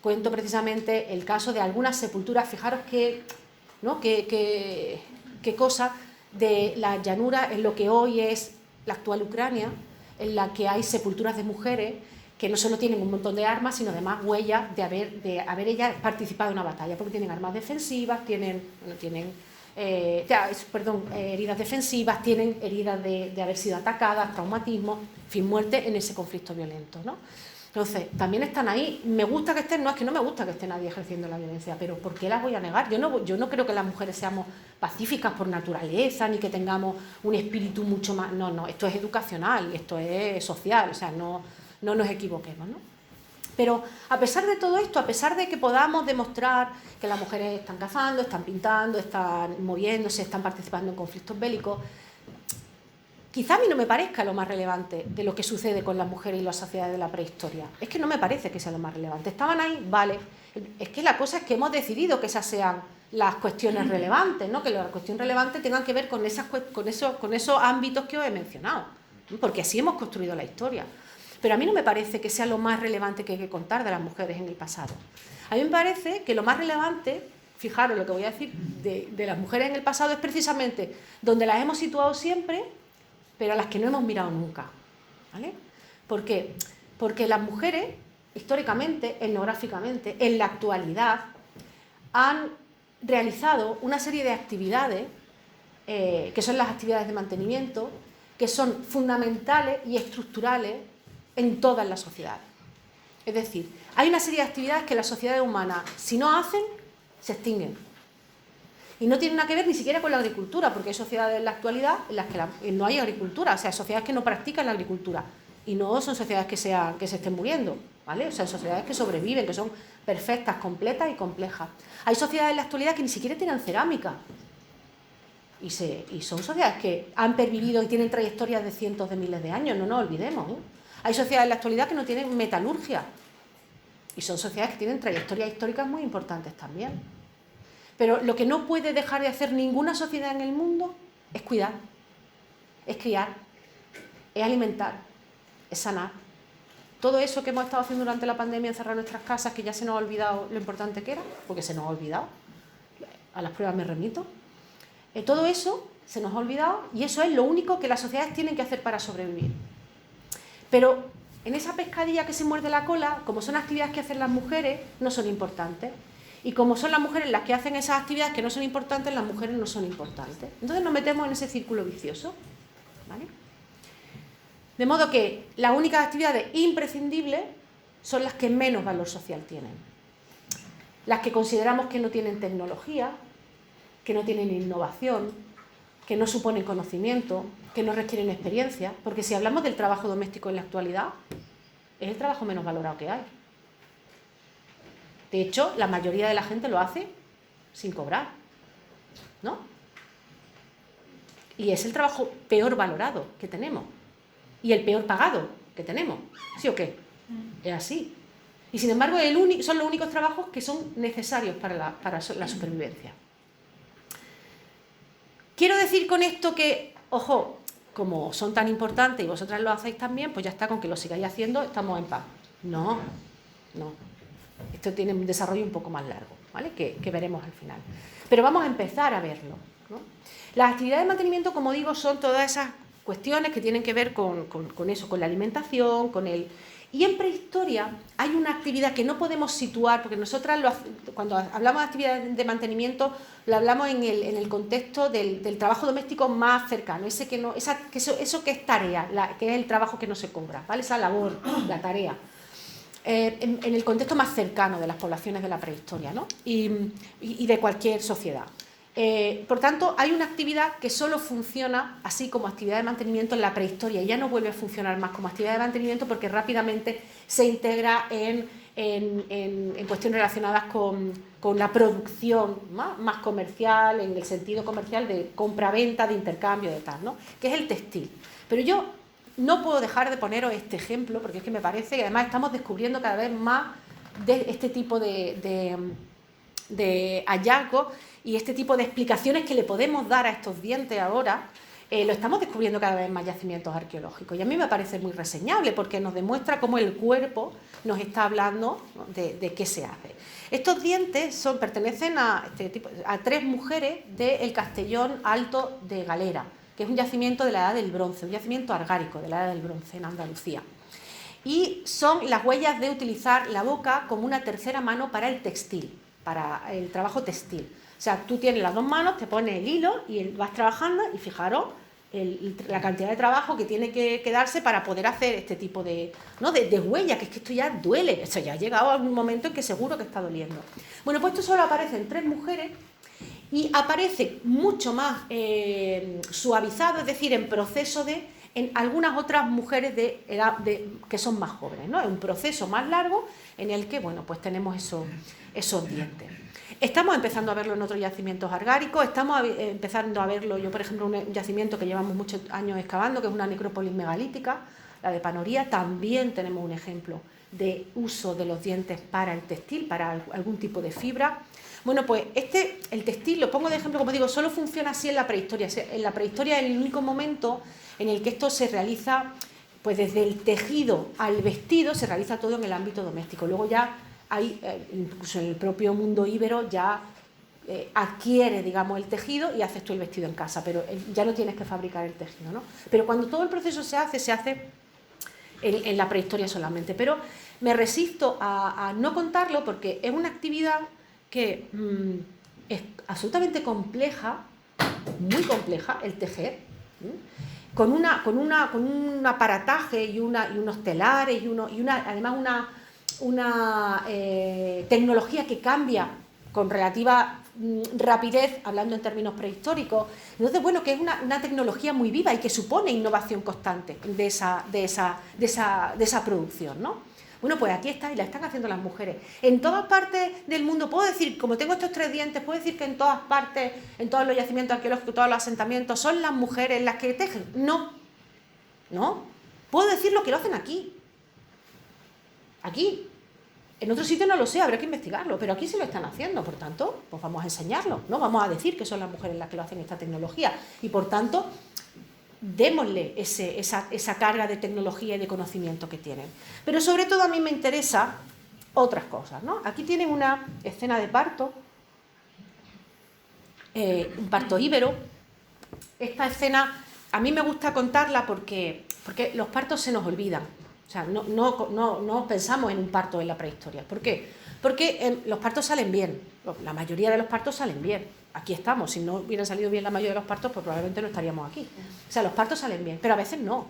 cuento precisamente el caso de algunas sepulturas. Fijaros qué cosa de la llanura en lo que hoy es la actual Ucrania, en la que hay sepulturas de mujeres que no solo tienen un montón de armas, sino además huellas de haber ellas participado en una batalla, porque tienen armas defensivas, heridas defensivas, tienen heridas de haber sido atacadas, traumatismos, en fin, muerte en ese conflicto violento, ¿no? Entonces, también están ahí. Me gusta que estén, no es que no me gusta que esté nadie ejerciendo la violencia, pero ¿por qué las voy a negar? Yo no creo que las mujeres seamos pacíficas por naturaleza, ni que tengamos un espíritu mucho más... No, esto es educacional, esto es social, o sea, no nos equivoquemos, ¿no? Pero a pesar de todo esto, a pesar de que podamos demostrar que las mujeres están cazando, están pintando, están moviéndose, están participando en conflictos bélicos, quizá a mí no me parezca lo más relevante de lo que sucede con las mujeres y las sociedades de la prehistoria. Es que no me parece que sea lo más relevante. Estaban ahí, vale. Es que la cosa es que hemos decidido que esas sean las cuestiones relevantes, ¿no? Que las cuestiones relevantes tengan que ver con esos ámbitos que os he mencionado, ¿no? Porque así hemos construido la historia. Pero a mí no me parece que sea lo más relevante que hay que contar de las mujeres en el pasado. A mí me parece que lo más relevante, fijaros lo que voy a decir, de las mujeres en el pasado es precisamente donde las hemos situado siempre, pero a las que no hemos mirado nunca, ¿vale? ¿Por qué? Porque las mujeres, históricamente, etnográficamente, en la actualidad, han realizado una serie de actividades, que son las actividades de mantenimiento, que son fundamentales y estructurales en todas las sociedades. Es decir, hay una serie de actividades que las sociedades humanas, si no hacen, se extinguen. Y no tiene nada que ver ni siquiera con la agricultura, porque hay sociedades en la actualidad en las que no hay agricultura, o sea, sociedades que no practican la agricultura. Y no son sociedades que se estén muriendo, ¿vale? O sea, sociedades que sobreviven, que son perfectas, completas y complejas. Hay sociedades en la actualidad que ni siquiera tienen cerámica. Y son sociedades que han pervivido y tienen trayectorias de cientos de miles de años, no nos olvidemos, ¿eh? Hay sociedades en la actualidad que no tienen metalurgia. Y son sociedades que tienen trayectorias históricas muy importantes también. Pero lo que no puede dejar de hacer ninguna sociedad en el mundo es cuidar, es criar, es alimentar, es sanar. Todo eso que hemos estado haciendo durante la pandemia, encerrar nuestras casas, que ya se nos ha olvidado lo importante que era, porque se nos ha olvidado, a las pruebas me remito, todo eso se nos ha olvidado y eso es lo único que las sociedades tienen que hacer para sobrevivir. Pero en esa pescadilla que se muerde la cola, como son actividades que hacen las mujeres, no son importantes. Y como son las mujeres las que hacen esas actividades que no son importantes, las mujeres no son importantes. Entonces nos metemos en ese círculo vicioso, ¿vale? De modo que las únicas actividades imprescindibles son las que menos valor social tienen. Las que consideramos que no tienen tecnología, que no tienen innovación, que no suponen conocimiento, que no requieren experiencia, porque si hablamos del trabajo doméstico en la actualidad, es el trabajo menos valorado que hay. De hecho, la mayoría de la gente lo hace sin cobrar, ¿no? Y es el trabajo peor valorado que tenemos y el peor pagado que tenemos, ¿sí o qué? Es así. Y sin embargo, son los únicos trabajos que son necesarios para la supervivencia. Quiero decir con esto que, ojo, como son tan importantes y vosotras lo hacéis también, pues ya está, con que lo sigáis haciendo, estamos en paz. No, no. Esto tiene un desarrollo un poco más largo, ¿vale? Que veremos al final. Pero vamos a empezar a verlo, ¿no? Las actividades de mantenimiento, como digo, son todas esas cuestiones que tienen que ver con eso, con la alimentación, con el... Y en prehistoria hay una actividad que no podemos situar, porque nosotras cuando hablamos de actividades de mantenimiento, lo hablamos en el contexto del trabajo doméstico más cercano, eso que es tarea, que es el trabajo que no se cobra, ¿vale? Esa labor, la tarea. En el contexto más cercano de las poblaciones de la prehistoria, ¿no? y de cualquier sociedad. Por tanto, hay una actividad que solo funciona así como actividad de mantenimiento en la prehistoria y ya no vuelve a funcionar más como actividad de mantenimiento porque rápidamente se integra en cuestiones relacionadas con la producción más comercial, en el sentido comercial de compra-venta, de intercambio, de tal, ¿no? Que es el textil. Pero yo no puedo dejar de poneros este ejemplo porque es que me parece que además estamos descubriendo cada vez más de este tipo de hallazgos y este tipo de explicaciones que le podemos dar a estos dientes ahora, lo estamos descubriendo cada vez más yacimientos arqueológicos. Y a mí me parece muy reseñable porque nos demuestra cómo el cuerpo nos está hablando, ¿no?, de qué se hace. Estos dientes pertenecen a 3 mujeres del Castellón Alto de Galera, que es un yacimiento de la Edad del Bronce, un yacimiento argárico de la Edad del Bronce en Andalucía. Y son las huellas de utilizar la boca como una tercera mano para el textil, para el trabajo textil. O sea, tú tienes las 2 manos, te pones el hilo y vas trabajando y fijaros la cantidad de trabajo que tiene que darse para poder hacer este tipo de huella, que es que esto ya duele, esto ya ha llegado a un momento en que seguro que está doliendo. Bueno, pues esto solo aparece en 3 mujeres y aparece mucho más suavizado, es decir, en proceso en algunas otras mujeres de edad que son más jóvenes, ¿no? Es un proceso más largo en el que, bueno, pues tenemos esos dientes. Estamos empezando a verlo en otros yacimientos argáricos, estamos empezando a verlo, yo por ejemplo, un yacimiento que llevamos muchos años excavando, que es una necrópolis megalítica, la de Panoría, también tenemos un ejemplo de uso de los dientes para el textil, para algún tipo de fibra. Bueno, pues el textil, lo pongo de ejemplo, como digo, solo funciona así en la prehistoria. En la prehistoria es el único momento en el que esto se realiza, pues desde el tejido al vestido, se realiza todo en el ámbito doméstico. Luego ya hay, incluso en el propio mundo íbero, ya adquiere, digamos, el tejido y haces tú el vestido en casa, pero ya no tienes que fabricar el tejido, ¿no? Pero cuando todo el proceso se hace en la prehistoria solamente. Pero me resisto a no contarlo porque es una actividad que es absolutamente compleja, muy compleja, el tejer, con un aparataje y unos telares y además una tecnología que cambia con relativa rapidez, hablando en términos prehistóricos. Entonces, bueno, que es una tecnología muy viva y que supone innovación constante de esa producción, ¿no? Bueno, pues aquí está y la están haciendo las mujeres. En todas partes del mundo, puedo decir, como tengo estos 3 dientes, puedo decir que en todas partes, en todos los yacimientos arqueológicos, todos los asentamientos, son las mujeres las que tejen. No, no. Puedo decir lo que lo hacen aquí. Aquí. En otro sitio no lo sé, habrá que investigarlo, pero aquí se lo están haciendo, por tanto, pues vamos a enseñarlo, ¿no? Vamos a decir que son las mujeres las que lo hacen esta tecnología y, por tanto, démosle esa carga de tecnología y de conocimiento que tienen. Pero sobre todo a mí me interesa otras cosas, ¿no? Aquí tienen una escena de parto, un parto íbero. Esta escena a mí me gusta contarla porque los partos se nos olvidan. O sea, no pensamos en un parto en la prehistoria. ¿Por qué? Porque los partos salen bien, la mayoría de los partos salen bien. Aquí estamos, si no hubieran salido bien la mayoría de los partos, pues probablemente no estaríamos aquí. O sea, los partos salen bien, pero a veces no.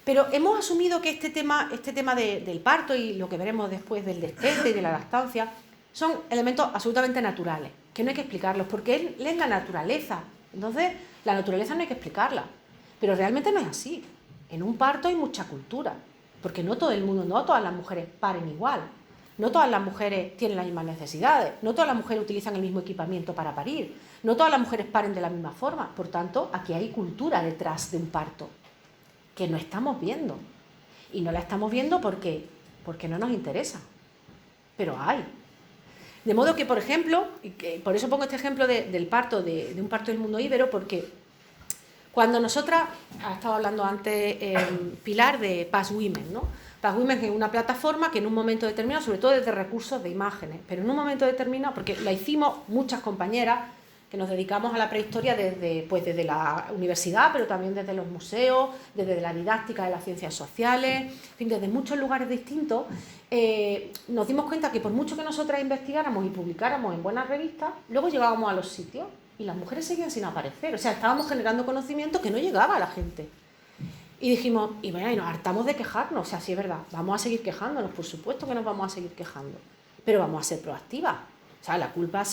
Pero hemos asumido que este tema del parto y lo que veremos después del destete y de la lactancia son elementos absolutamente naturales, que no hay que explicarlos, porque es la naturaleza. Entonces, la naturaleza no hay que explicarla. Pero realmente no es así. En un parto hay mucha cultura, porque no todo el mundo, no todas las mujeres paren igual. No todas las mujeres tienen las mismas necesidades, no todas las mujeres utilizan el mismo equipamiento para parir, no todas las mujeres paren de la misma forma. Por tanto, aquí hay cultura detrás de un parto, que no estamos viendo. Y no la estamos viendo porque no nos interesa. Pero hay. De modo que, por ejemplo, por eso pongo este ejemplo del parto, de un parto del mundo íbero, porque cuando nosotras, ha estado hablando antes Pilar de Past Women, ¿no? Past Women es una plataforma que en un momento determinado, sobre todo desde recursos de imágenes, pero en un momento determinado, porque la hicimos muchas compañeras que nos dedicamos a la prehistoria desde la universidad, pero también desde los museos, desde la didáctica de las ciencias sociales, en fin, desde muchos lugares distintos, nos dimos cuenta que por mucho que nosotras investigáramos y publicáramos en buenas revistas, luego llegábamos a los sitios y las mujeres seguían sin aparecer. O sea, estábamos generando conocimiento que no llegaba a la gente. Y dijimos, y bueno, y nos hartamos de quejarnos. O sea, sí es verdad, vamos a seguir quejándonos, por supuesto que nos vamos a seguir quejando, pero vamos a ser proactivas. O sea, la culpa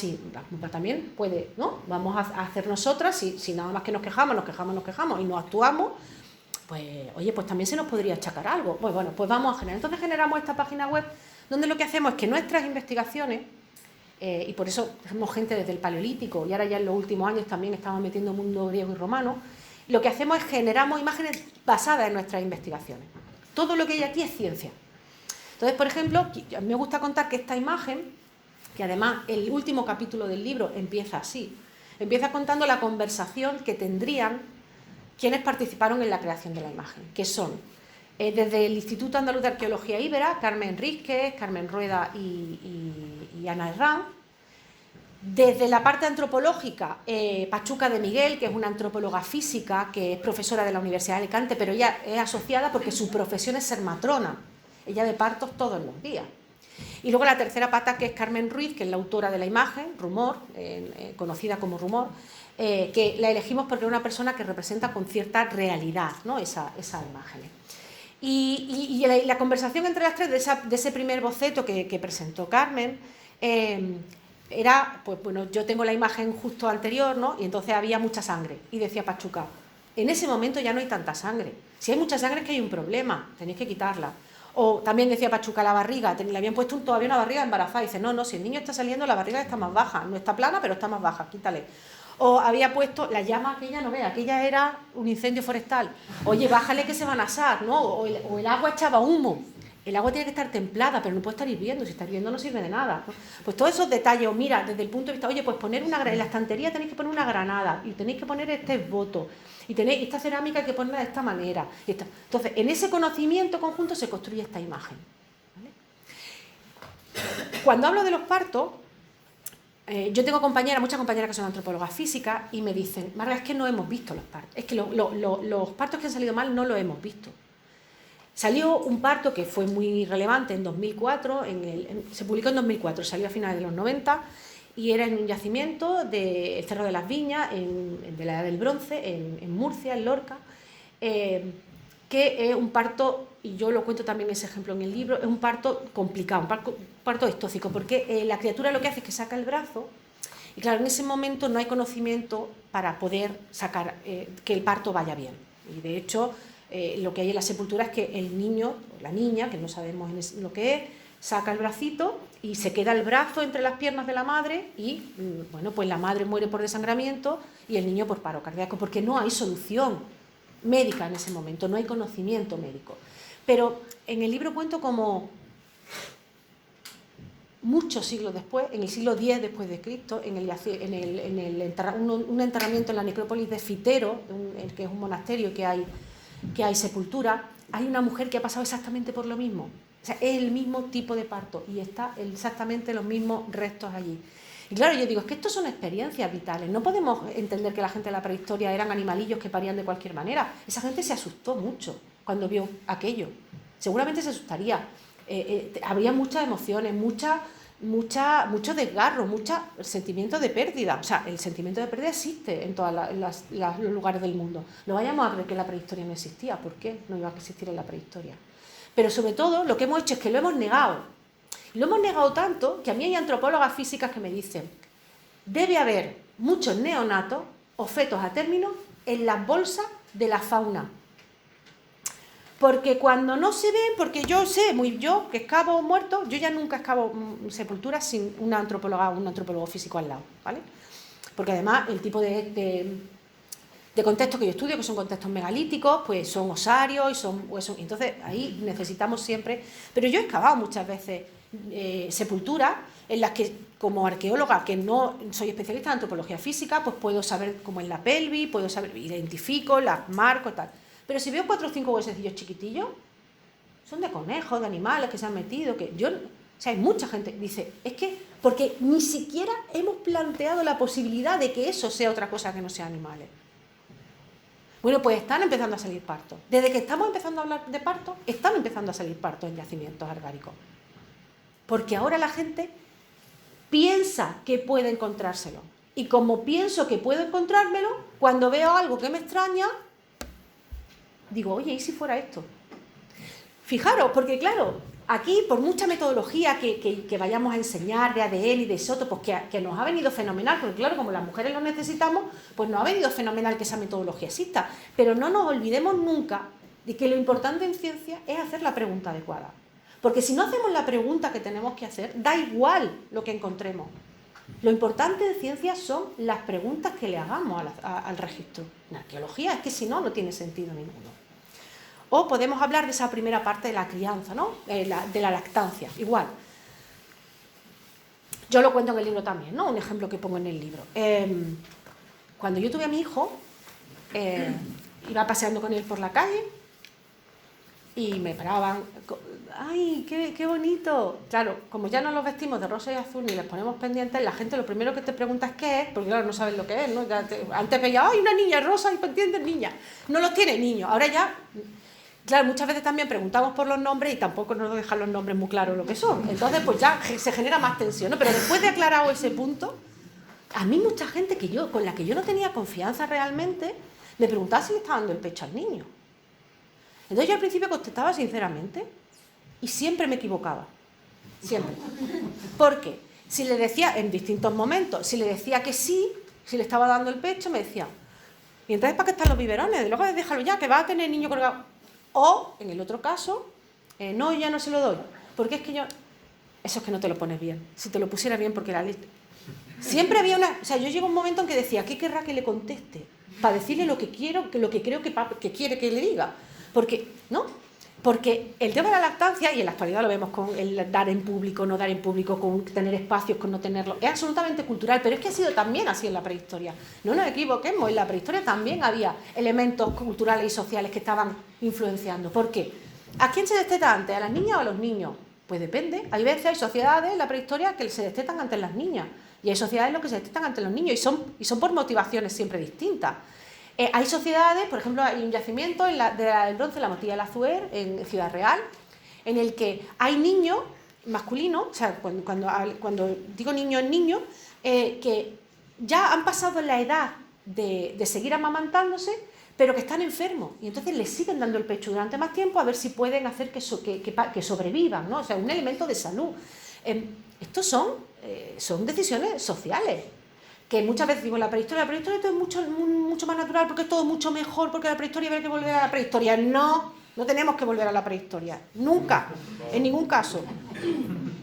también puede, ¿no? Vamos a hacer nosotras, si nada más que nos quejamos y no actuamos, pues, oye, pues también se nos podría achacar algo. Pues bueno, pues vamos a generar. Entonces generamos esta página web donde lo que hacemos es que nuestras investigaciones, y por eso somos gente desde el Paleolítico, y ahora ya en los últimos años también estamos metiendo el mundo griego y romano, lo que hacemos es generamos imágenes basadas en nuestras investigaciones. Todo lo que hay aquí es ciencia. Entonces, por ejemplo, a mí me gusta contar que esta imagen, que además el último capítulo del libro empieza así, empieza contando la conversación que tendrían quienes participaron en la creación de la imagen, que son desde el Instituto Andaluz de Arqueología Íbera, Carmen Rísquez, Carmen Rueda y Ana Herrán. Desde la parte antropológica, Pachuca de Miguel, que es una antropóloga física, que es profesora de la Universidad de Alicante, pero ella es asociada porque su profesión es ser matrona. Ella ve partos todos los días. Y luego la tercera pata, que es Carmen Ruiz, que es la autora de la imagen, Rumor, conocida como Rumor, que la elegimos porque es una persona que representa con cierta realidad, ¿no? esas imágenes. Y la conversación entre las tres de ese primer boceto que presentó Carmen era, pues bueno, yo tengo la imagen justo anterior, ¿no? Y entonces había mucha sangre. Y decía Pachuca, en ese momento ya no hay tanta sangre. Si hay mucha sangre es que hay un problema, tenéis que quitarla. O también decía Pachuca, la barriga, le habían puesto todavía una barriga embarazada. Y dice, no, si el niño está saliendo, la barriga está más baja. No está plana, pero está más baja, quítale. O había puesto la llama, aquella no vea, aquella era un incendio forestal. Oye, bájale que se van a asar, ¿no? O el agua echaba humo. El agua tiene que estar templada, pero no puede estar hirviendo. Si está hirviendo no sirve de nada, ¿no? Pues todos esos detalles, o mira, desde el punto de vista, oye, pues poner en la estantería tenéis que poner una granada, y tenéis que poner este esboto, y tenéis esta cerámica hay que ponerla de esta manera. Entonces, en ese conocimiento conjunto se construye esta imagen, ¿vale? Cuando hablo de los partos, yo tengo muchas compañeras que son antropólogas físicas y me dicen, Marga, es que no hemos visto los partos, es que los partos que han salido mal no los hemos visto. Salió un parto que fue muy relevante en 2004, se publicó en 2004, salió a finales de los 90 y era en un yacimiento del Cerro de las Viñas, de la Edad del Bronce, en Murcia, en Lorca, que es un parto, y yo lo cuento también ese ejemplo en el libro, es un parto complicado, un parto estócico, porque la criatura lo que hace es que saca el brazo, y claro, en ese momento no hay conocimiento para poder sacar, que el parto vaya bien. Y de hecho, lo que hay en la sepultura es que el niño, o la niña, que no sabemos lo que es, saca el bracito y se queda el brazo entre las piernas de la madre y, bueno, pues la madre muere por desangramiento y el niño por paro cardíaco, porque no hay solución médica en ese momento, no hay conocimiento médico. Pero en el libro cuento como muchos siglos después, en el siglo X después de Cristo, un enterramiento en la necrópolis de Fitero, que es un monasterio que hay sepultura, hay una mujer que ha pasado exactamente por lo mismo. O sea, es el mismo tipo de parto y está exactamente los mismos restos allí. Y claro, yo digo, es que estos son experiencias vitales. No podemos entender que la gente de la prehistoria eran animalillos que parían de cualquier manera. Esa gente se asustó mucho cuando vio aquello. seguramente se asustaría. Habría muchas emociones, mucho desgarro, mucho sentimiento de pérdida. O sea, el sentimiento de pérdida existe en todos los lugares del mundo. No vayamos a creer que la prehistoria no existía. ¿Por qué no iba a existir en la prehistoria? Pero sobre todo lo que hemos hecho es que lo hemos negado. Y lo hemos negado tanto que a mí hay antropólogas físicas que me dicen: debe haber muchos neonatos o fetos a término en las bolsas de la fauna. Porque cuando no se ven, porque yo que excavo muertos, yo ya nunca excavo sepulturas sin una antropóloga o un antropólogo físico al lado, ¿vale? Porque además el tipo de contextos que yo estudio, que son contextos megalíticos, pues son osarios y son huesos. Entonces ahí necesitamos siempre. Pero yo he excavado muchas veces sepulturas en las que, como arqueóloga, que no soy especialista en antropología física, pues puedo saber cómo es la pelvis, puedo saber, identifico, las marco y tal. Pero si veo 4 o 5 huesecillos chiquitillos, son de conejos, de animales que se han metido, que yo... O sea, hay mucha gente que dice, es que, porque ni siquiera hemos planteado la posibilidad de que eso sea otra cosa que no sea animales. Bueno, pues están empezando a salir partos. Desde que estamos empezando a hablar de partos, están empezando a salir partos en yacimientos argáricos. Porque ahora la gente piensa que puede encontrárselo. Y como pienso que puedo encontrármelo, cuando veo algo que me extraña, digo, oye, ¿y si fuera esto? Fijaros, porque claro, aquí por mucha metodología que vayamos a enseñar de ADN y de isótopos, que nos ha venido fenomenal, porque claro, como las mujeres lo necesitamos, pues nos ha venido fenomenal que esa metodología exista. Pero no nos olvidemos nunca de que lo importante en ciencia es hacer la pregunta adecuada. Porque si no hacemos la pregunta que tenemos que hacer, da igual lo que encontremos. Lo importante en ciencia son las preguntas que le hagamos al registro. En arqueología es que si no, no tiene sentido ninguno. O podemos hablar de esa primera parte de la crianza, ¿no? De la lactancia, igual. Yo lo cuento en el libro también, ¿no? Un ejemplo que pongo en el libro. Cuando yo tuve a mi hijo, iba paseando con él por la calle y me paraban, ¡ay, qué bonito! Claro, como ya no los vestimos de rosa y azul ni les ponemos pendientes, la gente lo primero que te pregunta es qué es, porque claro, no sabes lo que es, ¿no? Antes veía, ¡ay, una niña rosa y pendientes, niña! No los tiene niños, ahora ya... Claro, muchas veces también preguntamos por los nombres y tampoco nos dejan los nombres muy claros lo que son. Entonces, pues ya se genera más tensión, ¿no? Pero después de aclarado ese punto, a mí mucha gente con la que yo no tenía confianza realmente, me preguntaba si le estaba dando el pecho al niño. Entonces yo al principio contestaba sinceramente y siempre me equivocaba. Siempre. Porque si le decía, en distintos momentos, si le decía que sí, si le estaba dando el pecho, me decía, ¿y entonces para qué están los biberones? Luego déjalo ya, que va a tener el niño colgado. O, en el otro caso, no, ya no se lo doy. Porque es que yo... Eso es que no te lo pones bien. Si te lo pusiera bien, porque la leche... Siempre había una... O sea, yo llego a un momento en que decía, ¿qué querrá que le conteste? Para decirle lo que quiero, lo que creo que quiere que le diga. Porque, ¿no? Porque el tema de la lactancia, y en la actualidad lo vemos con el dar en público, no dar en público, con tener espacios, con no tenerlo, es absolutamente cultural, pero es que ha sido también así en la prehistoria. No nos equivoquemos, en la prehistoria también había elementos culturales y sociales que estaban influenciando. ¿Por qué? ¿A quién se desteta antes? ¿A las niñas o a los niños? Pues depende. Hay veces, hay sociedades en la prehistoria que se destetan ante las niñas, y hay sociedades en las que se destetan ante los niños, y son por motivaciones siempre distintas. Hay sociedades, por ejemplo, hay un yacimiento del bronce, la Motilla del Azuer, en Ciudad Real, en el que hay niños masculinos, o sea, cuando digo niño es niño, que ya han pasado la edad de seguir amamantándose, pero que están enfermos, y entonces les siguen dando el pecho durante más tiempo a ver si pueden hacer que sobrevivan, ¿no? O sea, un elemento de salud. Estos son decisiones sociales, que muchas veces digo, la prehistoria todo es mucho más natural, porque es todo mucho mejor, porque la prehistoria habría que volver a la prehistoria. No tenemos que volver a la prehistoria, nunca, en ningún caso,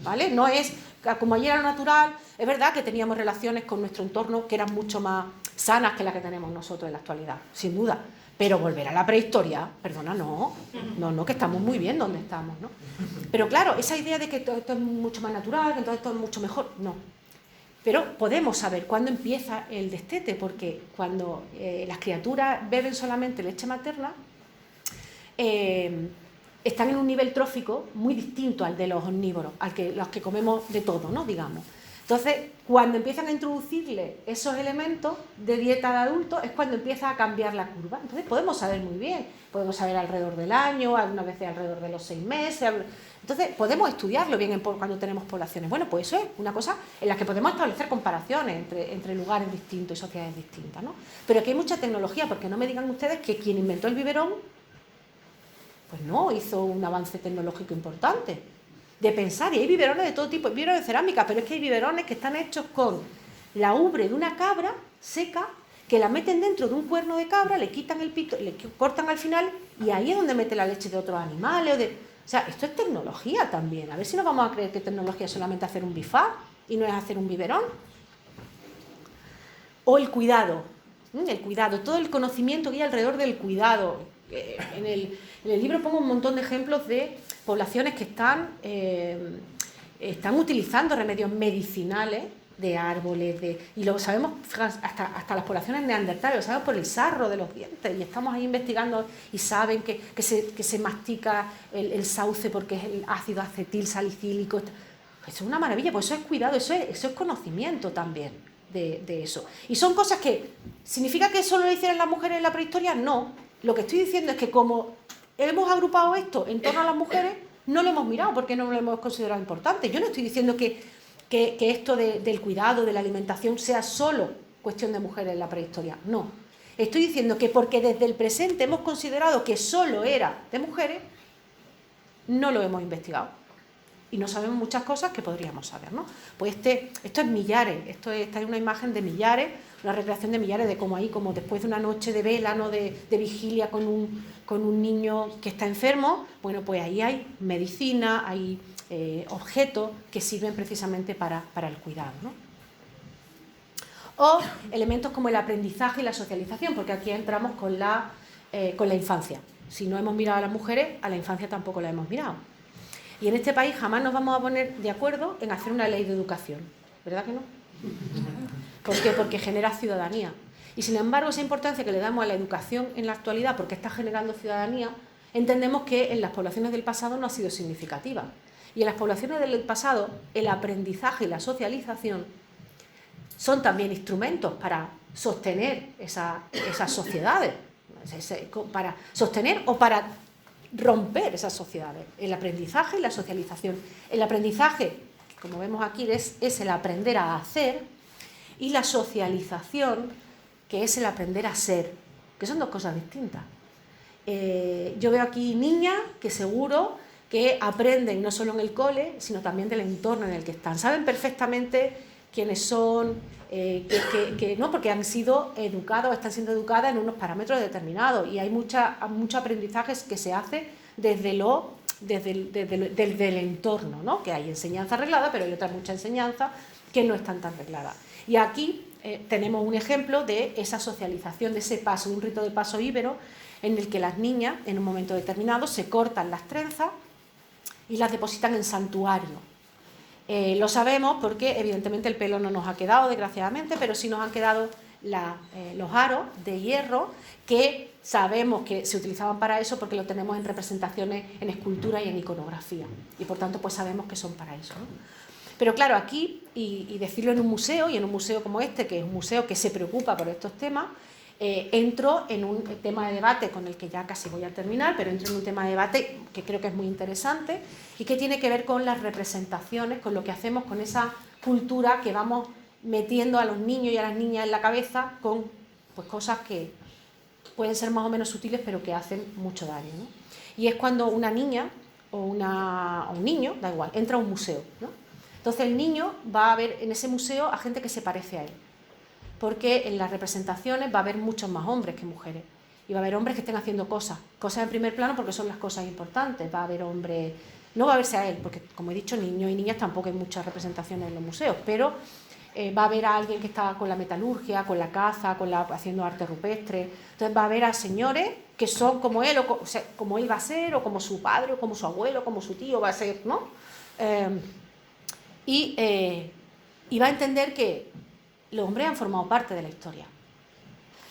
¿vale? No es como ayer era natural. Es verdad que teníamos relaciones con nuestro entorno que eran mucho más sanas que las que tenemos nosotros en la actualidad, sin duda, pero volver a la prehistoria, perdona, no, que estamos muy bien donde estamos, ¿no? Pero claro, esa idea de que todo esto es mucho más natural, que entonces todo es mucho mejor, no. Pero podemos saber cuándo empieza el destete, porque cuando las criaturas beben solamente leche materna, están en un nivel trófico muy distinto al de los omnívoros, los que comemos de todo, ¿no? Digamos. Entonces, cuando empiezan a introducirle esos elementos de dieta de adultos, es cuando empieza a cambiar la curva. Entonces, podemos saber muy bien, podemos saber alrededor del año, algunas veces alrededor de los 6 meses. Entonces, podemos estudiarlo bien cuando tenemos poblaciones. Bueno, pues eso es una cosa en la que podemos establecer comparaciones entre lugares distintos y sociedades distintas, ¿no? Pero aquí hay mucha tecnología, porque no me digan ustedes que quien inventó el biberón, pues no hizo un avance tecnológico importante. De pensar, y hay biberones de todo tipo, hay biberones de cerámica, pero es que hay biberones que están hechos con la ubre de una cabra seca, que la meten dentro de un cuerno de cabra, le quitan el pito, le cortan al final, y ahí es donde mete la leche de otros animales. O sea, esto es tecnología también. A ver si no vamos a creer que tecnología es solamente hacer un bifá y no es hacer un biberón. O el cuidado, todo el conocimiento que hay alrededor del cuidado. En el libro pongo un montón de ejemplos de poblaciones que están utilizando remedios medicinales de árboles, y lo sabemos hasta las poblaciones neandertales, lo sabemos por el sarro de los dientes, y estamos ahí investigando y saben que se mastica el sauce porque es el ácido acetil salicílico. Eso es una maravilla, pues eso es cuidado, eso es conocimiento también de eso. Y son cosas que, ¿significa que solo lo hicieron las mujeres en la prehistoria? No. Lo que estoy diciendo es que como hemos agrupado esto en torno a las mujeres, no lo hemos mirado porque no lo hemos considerado importante. Yo no estoy diciendo que esto del cuidado, de la alimentación, sea solo cuestión de mujeres en la prehistoria. No. Estoy diciendo que porque desde el presente hemos considerado que solo era de mujeres, no lo hemos investigado. Y no sabemos muchas cosas que podríamos saber, ¿no? Pues esto es Millares, esta es una imagen de Millares, una recreación de Millares, de cómo ahí, como después de una noche de vela, ¿no? de vigilia con un niño que está enfermo, bueno, pues ahí hay medicina, hay objetos que sirven precisamente para el cuidado, ¿no? O elementos como el aprendizaje y la socialización, porque aquí entramos con la infancia. Si no hemos mirado a las mujeres, a la infancia tampoco la hemos mirado. Y en este país jamás nos vamos a poner de acuerdo en hacer una ley de educación, ¿verdad que no? ¿Por qué? Porque genera ciudadanía. Y sin embargo, esa importancia que le damos a la educación en la actualidad, porque está generando ciudadanía, entendemos que en las poblaciones del pasado no ha sido significativa. Y en las poblaciones del pasado, el aprendizaje y la socialización son también instrumentos para sostener esas sociedades, para sostener o para romper esas sociedades, el aprendizaje y la socialización. El aprendizaje, como vemos aquí, es el aprender a hacer, y la socialización, que es el aprender a ser, que son dos cosas distintas. Yo veo aquí niñas que seguro que aprenden no solo en el cole, sino también del entorno en el que están. Saben perfectamente quiénes son, no, porque han sido educadas o están siendo educadas en unos parámetros determinados, y hay mucho aprendizaje que se hace desde el entorno, ¿no? Que hay enseñanza arreglada, pero hay otra mucha enseñanza que no están tan arregladas. Y aquí tenemos un ejemplo de esa socialización, de ese paso, un rito de paso íbero, en el que las niñas, en un momento determinado, se cortan las trenzas y las depositan en santuario. Lo sabemos porque evidentemente el pelo no nos ha quedado, desgraciadamente, pero sí nos han quedado los aros de hierro, que sabemos que se utilizaban para eso porque lo tenemos en representaciones, en escultura y en iconografía, y por tanto pues sabemos que son para eso, ¿no? Pero claro, aquí, y decirlo en un museo, y en un museo como este, que es un museo que se preocupa por estos temas, entro en un tema de debate con el que ya casi voy a terminar, pero entro en un tema de debate que creo que es muy interesante y que tiene que ver con las representaciones, con lo que hacemos con esa cultura que vamos metiendo a los niños y a las niñas en la cabeza con pues, cosas que pueden ser más o menos sutiles, pero que hacen mucho daño, ¿no? Y es cuando una niña o un niño, da igual, entra a un museo, ¿no? Entonces el niño va a ver en ese museo a gente que se parece a él, porque en las representaciones va a haber muchos más hombres que mujeres, y va a haber hombres que estén haciendo cosas en primer plano porque son las cosas importantes. Va a haber hombres, no va a verse a él, porque como he dicho, niños y niñas tampoco hay muchas representaciones en los museos, pero va a haber a alguien que está con la metalurgia, con la caza, haciendo arte rupestre. Entonces va a haber a señores que son como él, o sea, como él va a ser, o como su padre, o como su abuelo, o como su tío va a ser, ¿no? Y va a entender que los hombres han formado parte de la historia.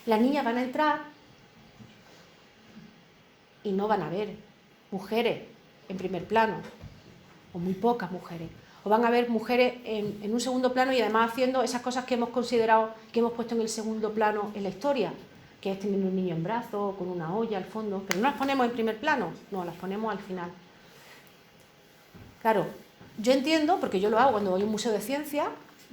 Las niñas van a entrar y no van a ver mujeres en primer plano, o muy pocas mujeres, o van a ver mujeres en un segundo plano y además haciendo esas cosas que hemos considerado, que hemos puesto en el segundo plano en la historia, que es teniendo un niño en brazos, con una olla al fondo, pero no las ponemos en primer plano, no, las ponemos al final. Claro, yo entiendo, porque yo lo hago cuando voy a un museo de ciencia,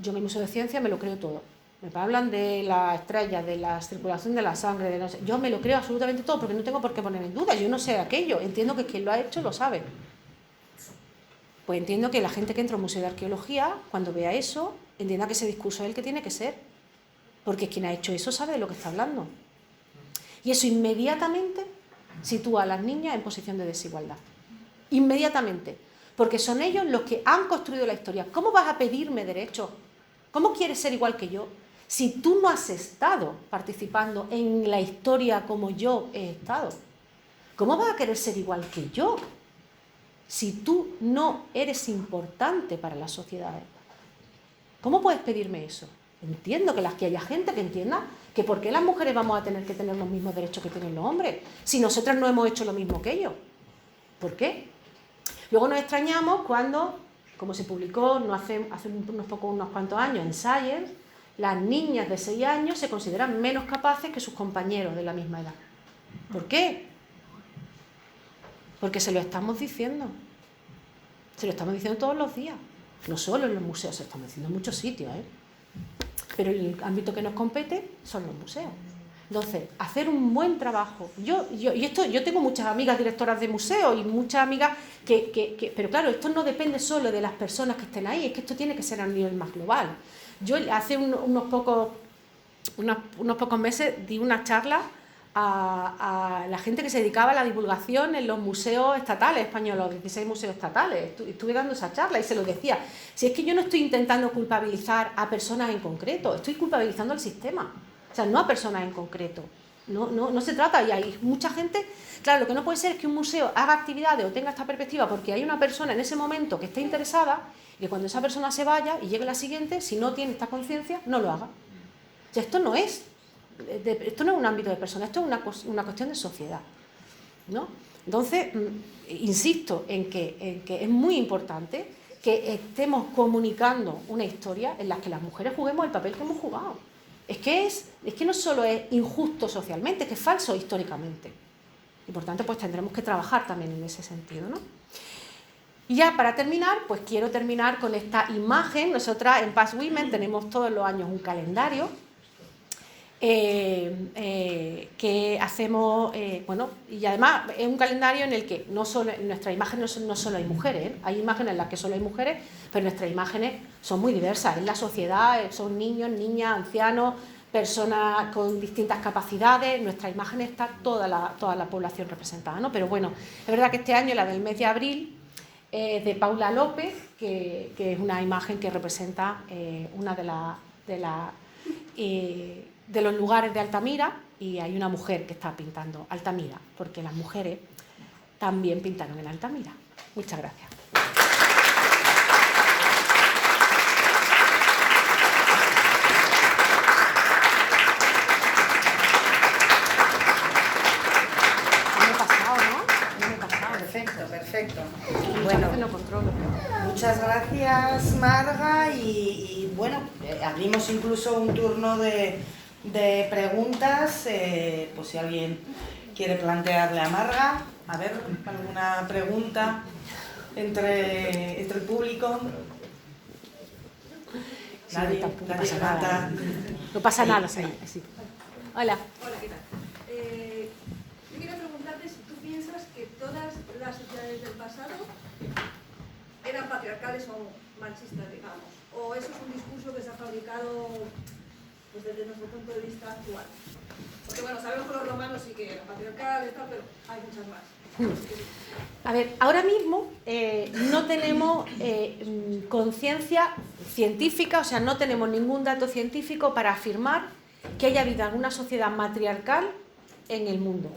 yo en el museo de ciencia me lo creo todo. Me hablan de las estrellas, de la circulación de la sangre, yo me lo creo absolutamente todo, porque no tengo por qué poner en duda, yo no sé aquello, entiendo que quien lo ha hecho lo sabe. Pues entiendo que la gente que entra a un museo de arqueología, cuando vea eso, entienda que ese discurso es el que tiene que ser, porque quien ha hecho eso sabe de lo que está hablando. Y eso inmediatamente sitúa a las niñas en posición de desigualdad. Inmediatamente. Porque son ellos los que han construido la historia. ¿Cómo vas a pedirme derechos? ¿Cómo quieres ser igual que yo? Si tú no has estado participando en la historia como yo he estado. ¿Cómo vas a querer ser igual que yo? Si tú no eres importante para la sociedad. ¿Cómo puedes pedirme eso? Entiendo que haya gente que entienda que por qué las mujeres vamos a tener que tener los mismos derechos que tienen los hombres, si nosotras no hemos hecho lo mismo que ellos. ¿Por qué? Luego nos extrañamos cuando, como se publicó no hace unos cuantos años en Science, las niñas de 6 años se consideran menos capaces que sus compañeros de la misma edad. ¿Por qué? Porque se lo estamos diciendo. Se lo estamos diciendo todos los días. No solo en los museos, se lo estamos diciendo en muchos sitios, ¿eh? Pero el ámbito que nos compete son los museos. Entonces, hacer un buen trabajo. Yo tengo muchas amigas directoras de museos y muchas amigas pero claro, esto no depende solo de las personas que estén ahí, es que esto tiene que ser a nivel más global. Yo hace unos pocos meses di una charla a la gente que se dedicaba a la divulgación en los museos estatales españoles, los 16 museos estatales. Estuve dando esa charla y se lo decía. Si es que yo no estoy intentando culpabilizar a personas en concreto, estoy culpabilizando al sistema. O sea, no a personas en concreto. No se trata, y hay mucha gente. Claro, lo que no puede ser es que un museo haga actividades o tenga esta perspectiva porque hay una persona en ese momento que esté interesada y que cuando esa persona se vaya y llegue la siguiente, si no tiene esta conciencia, no lo haga. O sea, esto no es un ámbito de persona, esto es una cuestión de sociedad, ¿no? Entonces, insisto en que es muy importante que estemos comunicando una historia en la que las mujeres juguemos el papel que hemos jugado. Es que no solo es injusto socialmente, es que es falso históricamente. Y por tanto, pues tendremos que trabajar también en ese sentido, ¿no? Y ya para terminar, pues quiero terminar con esta imagen. Nosotras en Past Women tenemos todos los años un calendario que hacemos, y además es un calendario en el que no solo, en nuestras imágenes no solo hay mujeres, ¿eh? Hay imágenes en las que solo hay mujeres, pero nuestras imágenes son muy diversas. En la sociedad son niños, niñas, ancianos, personas con distintas capacidades. En nuestras imágenes está toda la población representada, ¿no? Pero bueno, es verdad que este año, la del mes de abril, de Paula López, que es una imagen que representa una de los lugares de Altamira, y hay una mujer que está pintando Altamira, porque las mujeres también pintaron en Altamira. Muchas gracias. Perfecto. Bueno, muchas gracias, Marga, y bueno, abrimos incluso un turno de preguntas, pues si alguien quiere plantearle a Marga, a ver, alguna pregunta entre el público. Sí, tampoco pasa nada. No pasa nada, sí. Hola. Hola, ¿qué tal? Yo quiero preguntarte si tú piensas que todas las sociedades del pasado eran patriarcales o machistas, digamos, o eso es un discurso que se ha fabricado pues, desde nuestro punto de vista actual. Porque bueno, sabemos que los romanos sí que eran patriarcales, pero hay muchas más. A ver, ahora mismo no tenemos conciencia científica, o sea, no tenemos ningún dato científico para afirmar que haya habido alguna sociedad matriarcal en el mundo,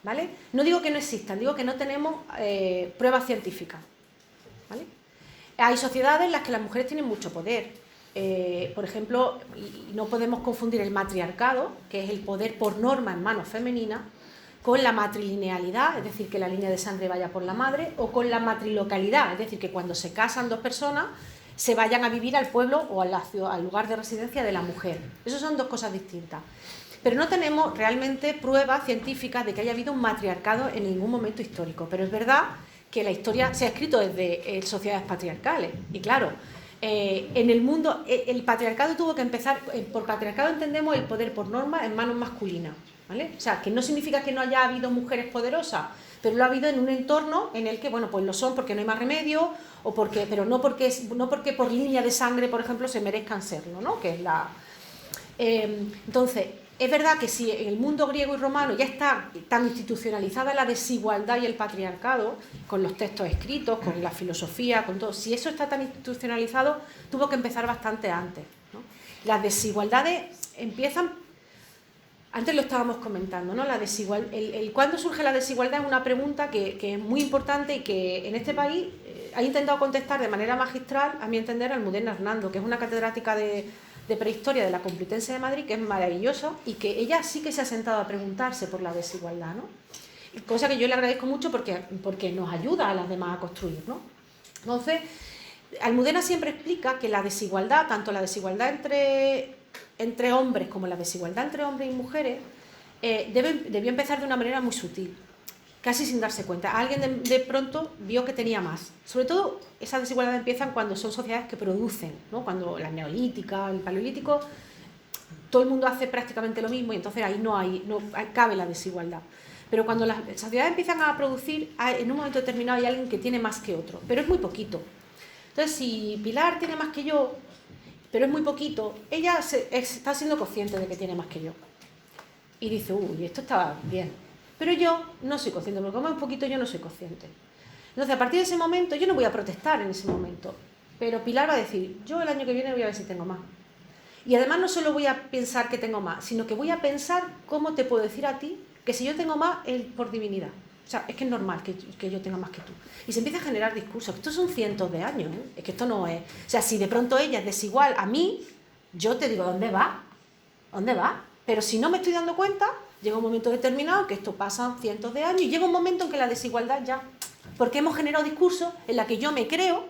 ¿vale? No digo que no existan, digo que no tenemos pruebas científicas, ¿vale? Hay sociedades en las que las mujeres tienen mucho poder. Por ejemplo, y no podemos confundir el matriarcado, que es el poder por norma en manos femeninas, con la matrilinealidad, es decir, que la línea de sangre vaya por la madre, o con la matrilocalidad, es decir, que cuando se casan dos personas se vayan a vivir al pueblo o al lugar de residencia de la mujer. Esas son dos cosas distintas. Pero no tenemos realmente pruebas científicas de que haya habido un matriarcado en ningún momento histórico. Pero es verdad que la historia se ha escrito desde sociedades patriarcales. Y claro, en el mundo el patriarcado tuvo que empezar, por patriarcado entendemos el poder por norma en manos masculinas, ¿vale? O sea, que no significa que no haya habido mujeres poderosas, pero lo ha habido en un entorno en el que, bueno, pues lo son porque no hay más remedio, o porque, pero no porque por línea de sangre, por ejemplo, se merezcan serlo, ¿no? Que es la... entonces, es verdad que si en el mundo griego y romano ya está tan institucionalizada la desigualdad y el patriarcado, con los textos escritos, con la filosofía, con todo, si eso está tan institucionalizado, tuvo que empezar bastante antes, ¿no? Las desigualdades empiezan, antes lo estábamos comentando, ¿no? ¿Cuándo surge la desigualdad? Es una pregunta que es muy importante y que en este país ha intentado contestar de manera magistral, a mi entender, Almudena Hernando, que es una catedrática de prehistoria de la Complutense de Madrid, que es maravillosa, y que ella sí que se ha sentado a preguntarse por la desigualdad, ¿no? Cosa que yo le agradezco mucho porque nos ayuda a las demás a construir, ¿no? Entonces, Almudena siempre explica que la desigualdad, tanto la desigualdad entre hombres como la desigualdad entre hombres y mujeres, debió empezar de una manera muy sutil, casi sin darse cuenta. Alguien de pronto vio que tenía más. Sobre todo, esas desigualdades empiezan cuando son sociedades que producen, ¿no? Cuando la neolítica, el paleolítico, todo el mundo hace prácticamente lo mismo y entonces ahí no cabe la desigualdad. Pero cuando las sociedades empiezan a producir, en un momento determinado hay alguien que tiene más que otro, pero es muy poquito. Entonces, si Pilar tiene más que yo, pero es muy poquito, ella está siendo consciente de que tiene más que yo. Y dice, uy, esto está bien. Pero yo no soy consciente, porque como es un poquito yo no soy consciente. Entonces, a partir de ese momento, yo no voy a protestar en ese momento, pero Pilar va a decir, yo el año que viene voy a ver si tengo más. Y además no solo voy a pensar que tengo más, sino que voy a pensar cómo te puedo decir a ti que si yo tengo más es por divinidad. O sea, es que es normal que yo tenga más que tú. Y se empieza a generar discursos. Estos son cientos de años, ¿eh? Es que esto no es... O sea, si de pronto ella es desigual a mí, yo te digo, ¿dónde va? ¿Dónde va? Pero si no me estoy dando cuenta, llega un momento determinado que esto pasa cientos de años y llega un momento en que la desigualdad ya... Porque hemos generado discursos en la que yo me creo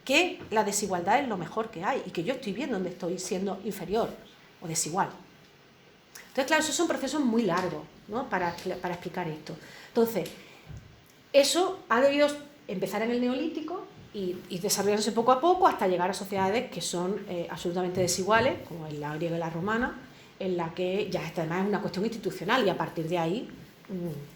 que la desigualdad es lo mejor que hay y que yo estoy viendo donde estoy siendo inferior o desigual. Entonces, claro, esos son procesos muy largos, ¿no? para explicar esto. Entonces, eso ha debido empezar en el Neolítico y desarrollarse poco a poco hasta llegar a sociedades que son absolutamente desiguales, como en la griega y la romana, en la que ya además es una cuestión institucional y a partir de ahí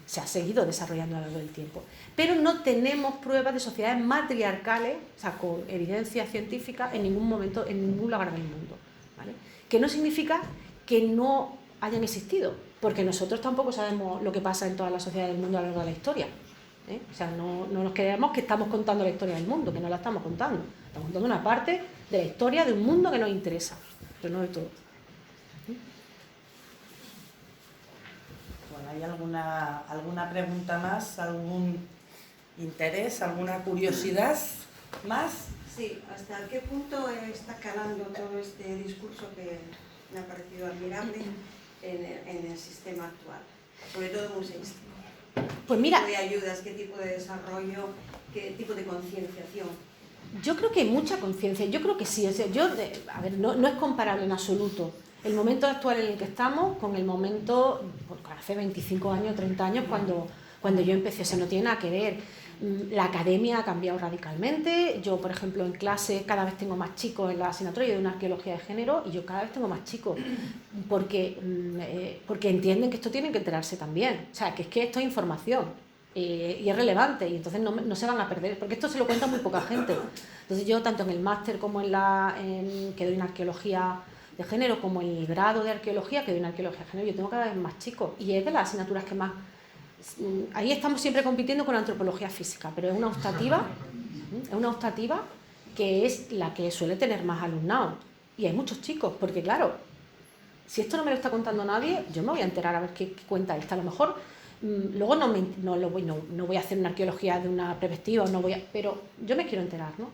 se ha seguido desarrollando a lo largo del tiempo. Pero no tenemos pruebas de sociedades matriarcales, o sea, con evidencia científica en ningún momento, en ningún lugar del mundo, ¿vale? Que no significa que no hayan existido, porque nosotros tampoco sabemos lo que pasa en todas las sociedades del mundo a lo largo de la historia, ¿eh? O sea, no nos creemos que estamos contando la historia del mundo, que no la estamos contando. Estamos contando una parte de la historia de un mundo que nos interesa, pero no de todo. Bueno, ¿hay alguna pregunta más? ¿Algún interés? ¿Alguna curiosidad más? Sí, ¿hasta qué punto está calando todo este discurso que me ha parecido admirable en el sistema actual? Sobre todo museístico. Pues mira, ¿Qué tipo de ayudas, qué tipo de desarrollo, qué tipo de concienciación? yo creo que hay mucha conciencia, yo creo que sí. O sea, a ver, no es comparable en absoluto el momento actual en el que estamos con el momento, pues, hace 25 años, 30 años, cuando yo empecé. O sea, no tiene nada que ver. La academia ha cambiado radicalmente. Yo, por ejemplo, en clase cada vez tengo más chicos en la asignatura. Yo doy una arqueología de género y yo cada vez tengo más chicos porque entienden que esto tienen que enterarse también. O sea, que es que esto es información y es relevante y entonces no se van a perder, porque esto se lo cuenta muy poca gente. Entonces yo, tanto en el máster como que doy una arqueología de género, como en el grado de arqueología, que doy una arqueología de género, yo tengo cada vez más chicos y es de las asignaturas que más... Ahí estamos siempre compitiendo con la antropología física, pero es una optativa que es la que suele tener más alumnado. Y hay muchos chicos, porque claro, si esto no me lo está contando nadie, yo me voy a enterar a ver qué cuenta esta. A lo mejor luego no voy a hacer una arqueología de una perspectiva, pero yo me quiero enterar, ¿no?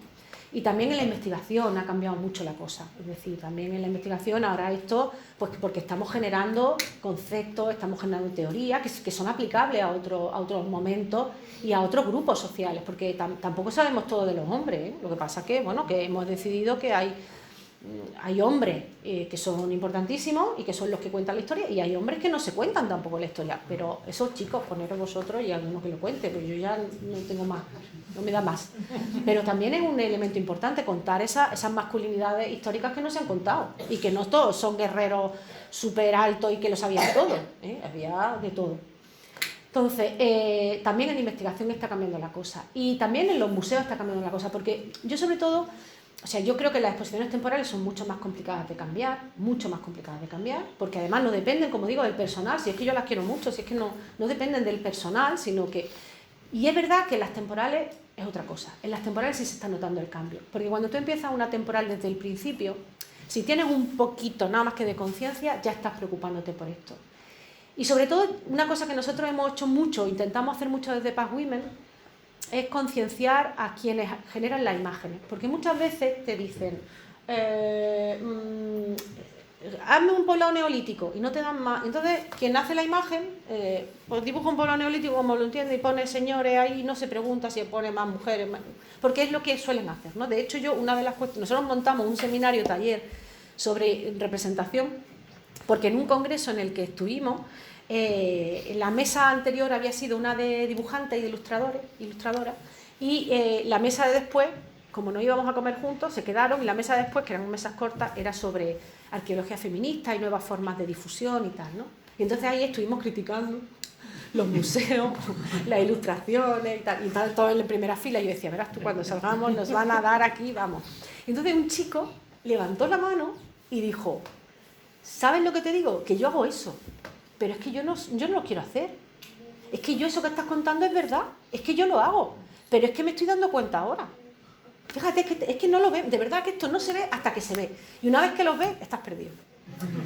Y también en la investigación ha cambiado mucho la cosa. Es decir, también en la investigación ahora esto, pues porque estamos generando conceptos, estamos generando teorías que son aplicables a otros momentos y a otros grupos sociales, porque tampoco sabemos todo de los hombres, ¿eh? Lo que pasa es que, bueno, que hemos decidido que hay hombres que son importantísimos y que son los que cuentan la historia, y hay hombres que no se cuentan tampoco la historia, pero esos chicos, poneros vosotros y alguno que lo cuente, porque yo ya no tengo más, no me da más. Pero también es un elemento importante contar esas masculinidades históricas que no se han contado, y que no todos son guerreros súper altos y que lo sabían todo, ¿eh? Había de todo. Entonces, también en investigación está cambiando la cosa, y también en los museos está cambiando la cosa, porque yo sobre todo, o sea, yo creo que las exposiciones temporales son mucho más complicadas de cambiar, porque además no dependen, como digo, del personal, si es que yo las quiero mucho, si es que no dependen del personal, sino que... Y es verdad que en las temporales es otra cosa, en las temporales sí se está notando el cambio, porque cuando tú empiezas una temporal desde el principio, si tienes un poquito nada más que de conciencia, ya estás preocupándote por esto. Y sobre todo, una cosa que nosotros hemos hecho mucho, intentamos hacer mucho desde Paz Women, es concienciar a quienes generan las imágenes, porque muchas veces te dicen hazme un poblado neolítico y no te dan más. Entonces quien hace la imagen pues dibuja un poblado neolítico como lo entiende y pone señores ahí, no se pregunta si pone más mujeres, porque es lo que suelen hacer, ¿no? De hecho, yo una de las cuestiones, nosotros montamos un seminario taller sobre representación, porque en un congreso en el que estuvimos, la mesa anterior había sido una de dibujantes y de ilustradoras, y la mesa de después, como no íbamos a comer juntos, se quedaron, y la mesa de después, que eran mesas cortas, era sobre arqueología feminista y nuevas formas de difusión y tal, ¿no? Y entonces ahí estuvimos criticando los museos, las ilustraciones y tal, y todo en la primera fila. Yo decía, verás tú, cuando salgamos nos van a dar aquí, vamos. Y entonces un chico levantó la mano y dijo, ¿sabes lo que te digo? Que yo hago eso, pero es que yo no lo quiero hacer. Es que yo eso que estás contando es verdad, es que yo lo hago, pero es que me estoy dando cuenta ahora. Fíjate, es que no lo ves, de verdad que esto no se ve hasta que se ve. Y una vez que lo ves, estás perdido.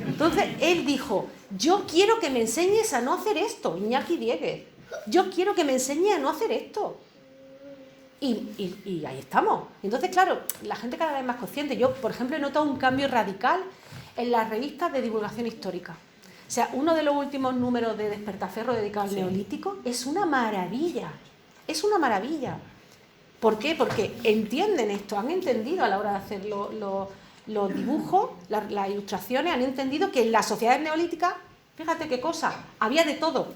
Entonces él dijo, yo quiero que me enseñes a no hacer esto, Iñaki Dieguez. Yo quiero que me enseñes a no hacer esto. Y ahí estamos. Entonces, claro, la gente cada vez es más consciente. Yo, por ejemplo, he notado un cambio radical en las revistas de divulgación histórica. O sea, uno de los últimos números de Despertaferro dedicado al Neolítico es una maravilla. Es una maravilla. ¿Por qué? Porque entienden esto, han entendido a la hora de hacer los dibujos, las ilustraciones, han entendido que en las sociedades neolíticas, fíjate qué cosa, había de todo.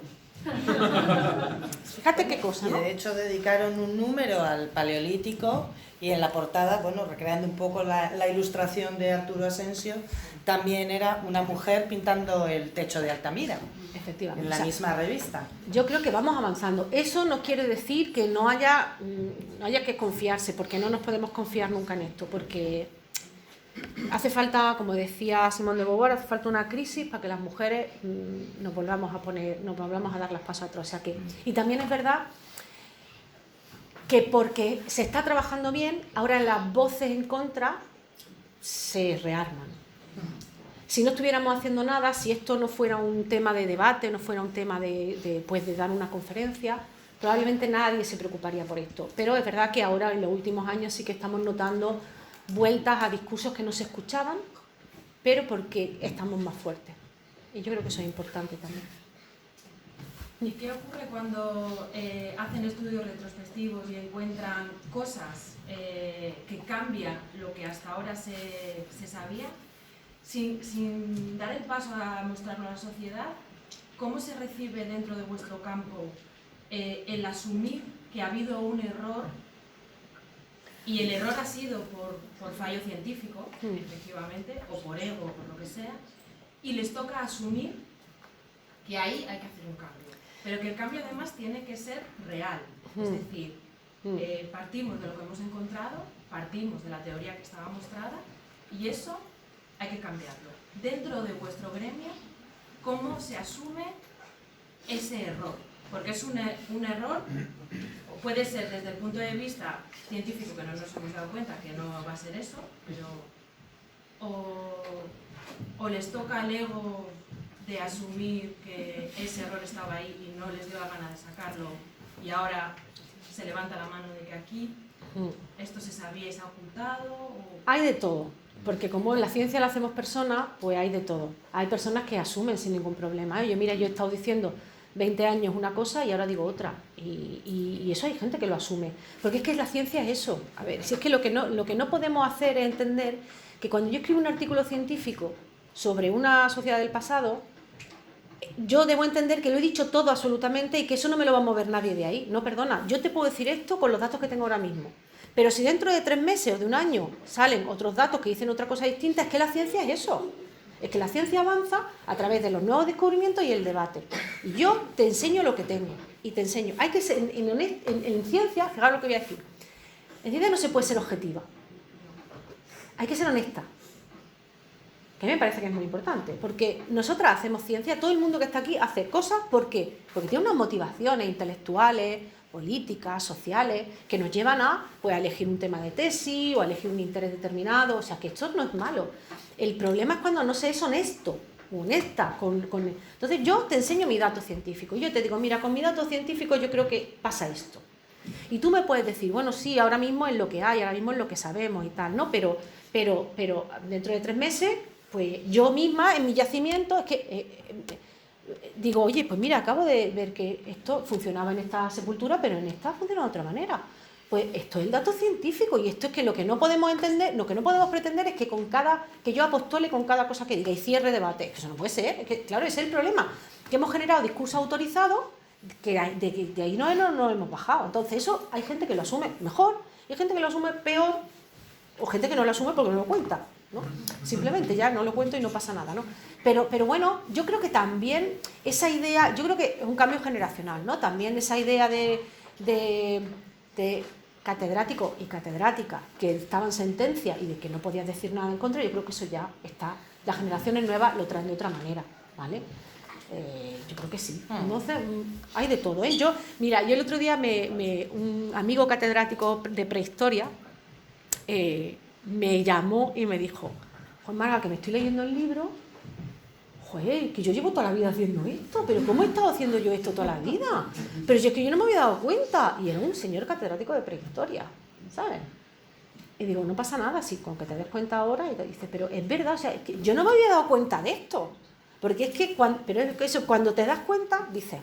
Fíjate qué cosa, ¿no? Y de hecho dedicaron un número al Paleolítico, y en la portada, bueno, recreando un poco la ilustración de Arturo Asensio, también era una mujer pintando el techo de Altamira. Efectivamente. En la misma revista. Yo creo que vamos avanzando. Eso no quiere decir que no haya que confiarse, porque no nos podemos confiar nunca en esto, porque hace falta, como decía Simone de Beauvoir, hace falta una crisis para que las mujeres nos volvamos a dar las pasos atrás. O sea que, y también es verdad que porque se está trabajando bien, ahora las voces en contra se rearman. Si no estuviéramos haciendo nada, si esto no fuera un tema de debate, no fuera un tema de dar una conferencia, probablemente nadie se preocuparía por esto. Pero es verdad que ahora, en los últimos años, sí que estamos notando vueltas a discursos que no se escuchaban, pero porque estamos más fuertes. Y yo creo que eso es importante también. ¿Y qué ocurre cuando hacen estudios retrospectivos y encuentran cosas que cambian lo que hasta ahora se sabía? Sin dar el paso a mostrarlo a la sociedad, ¿cómo se recibe dentro de vuestro campo el asumir que ha habido un error, y el error ha sido por fallo científico, efectivamente, o por ego, o por lo que sea, y les toca asumir que ahí hay que hacer un cambio, pero que el cambio además tiene que ser real, es decir, partimos de lo que hemos encontrado, partimos de la teoría que estaba mostrada, y eso hay que cambiarlo. Dentro de vuestro gremio, ¿cómo se asume ese error? Porque es un error, puede ser desde el punto de vista científico, que no nos hemos dado cuenta que no va a ser eso, pero o les toca al ego de asumir que ese error estaba ahí y no les dio la gana de sacarlo, y ahora se levanta la mano de que aquí esto se sabía y se ha ocultado. O... Hay de todo, porque como en la ciencia la hacemos personas, pues hay de todo. Hay personas que asumen sin ningún problema. Yo he estado diciendo 20 años una cosa y ahora digo otra. Y eso hay gente que lo asume. Porque es que la ciencia es eso. A ver, si es que lo que no podemos hacer es entender que cuando yo escribo un artículo científico sobre una sociedad del pasado, yo debo entender que lo he dicho todo absolutamente y que eso no me lo va a mover nadie de ahí. No, perdona, yo te puedo decir esto con los datos que tengo ahora mismo. Pero si dentro de 3 meses o de un año salen otros datos que dicen otra cosa distinta, es que la ciencia es eso. Es que la ciencia avanza a través de los nuevos descubrimientos y el debate. Y yo te enseño lo que tengo. Y te enseño. Hay que ser, en ciencia, fijaos lo que voy a decir. En ciencia no se puede ser objetiva. Hay que ser honesta. Que a mí me parece que es muy importante. Porque nosotras hacemos ciencia, todo el mundo que está aquí hace cosas, ¿por qué? Porque tiene unas motivaciones intelectuales, políticas, sociales, que nos llevan a elegir un tema de tesis o a elegir un interés determinado. O sea, que esto no es malo. El problema es cuando no se es honesto, honesta. Entonces yo te enseño mi dato científico. Yo te digo, mira, con mi dato científico yo creo que pasa esto. Y tú me puedes decir, bueno, sí, ahora mismo es lo que hay, ahora mismo es lo que sabemos y tal, ¿no? Pero dentro de 3 meses, pues yo misma en mi yacimiento es que... digo, oye, pues mira, acabo de ver que esto funcionaba en esta sepultura, pero en esta funciona de otra manera. Pues esto es el dato científico y esto es que lo que no podemos entender, lo que no podemos pretender es que yo apostole con cada cosa que diga y cierre debate. Eso no puede ser, es que, claro, ese es el problema, que hemos generado discursos autorizados que de ahí no hemos bajado. Entonces eso hay gente que lo asume mejor y hay gente que lo asume peor o gente que no lo asume porque no lo cuenta, ¿no? Simplemente ya no lo cuento y no pasa nada, ¿no? Pero bueno, yo creo que también esa idea, yo creo que es un cambio generacional, ¿no? También esa idea de catedrático y catedrática que estaban sentencia y de que no podías decir nada en contra, yo creo que eso ya está, las generaciones nuevas lo traen de otra manera, ¿vale? Yo creo que sí. Entonces, hay de todo, ¿eh? Yo el otro día un amigo catedrático de prehistoria me llamó y me dijo, Juan Marga, que me estoy leyendo el libro, joder, que yo llevo toda la vida haciendo esto, pero ¿cómo he estado haciendo yo esto toda la vida? Pero si es que yo no me había dado cuenta. Y era un señor catedrático de prehistoria, ¿sabes? Y digo, no pasa nada, si con que te des cuenta ahora, y te dices, pero es verdad, o sea, es que yo no me había dado cuenta de esto. Porque es que, cuando te das cuenta, dices,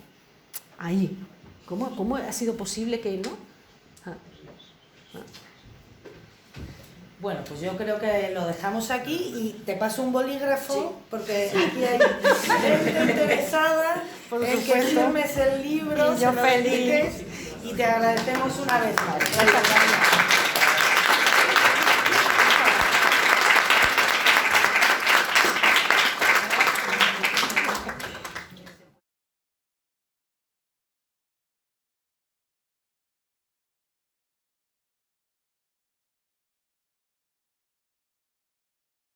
ahí, ¿cómo ha sido posible que no? Bueno, pues yo creo que lo dejamos aquí y te paso un bolígrafo, sí, porque aquí hay gente interesada en que firmes el libro, y yo se lo feliz. dediques, y te agradecemos una vez más.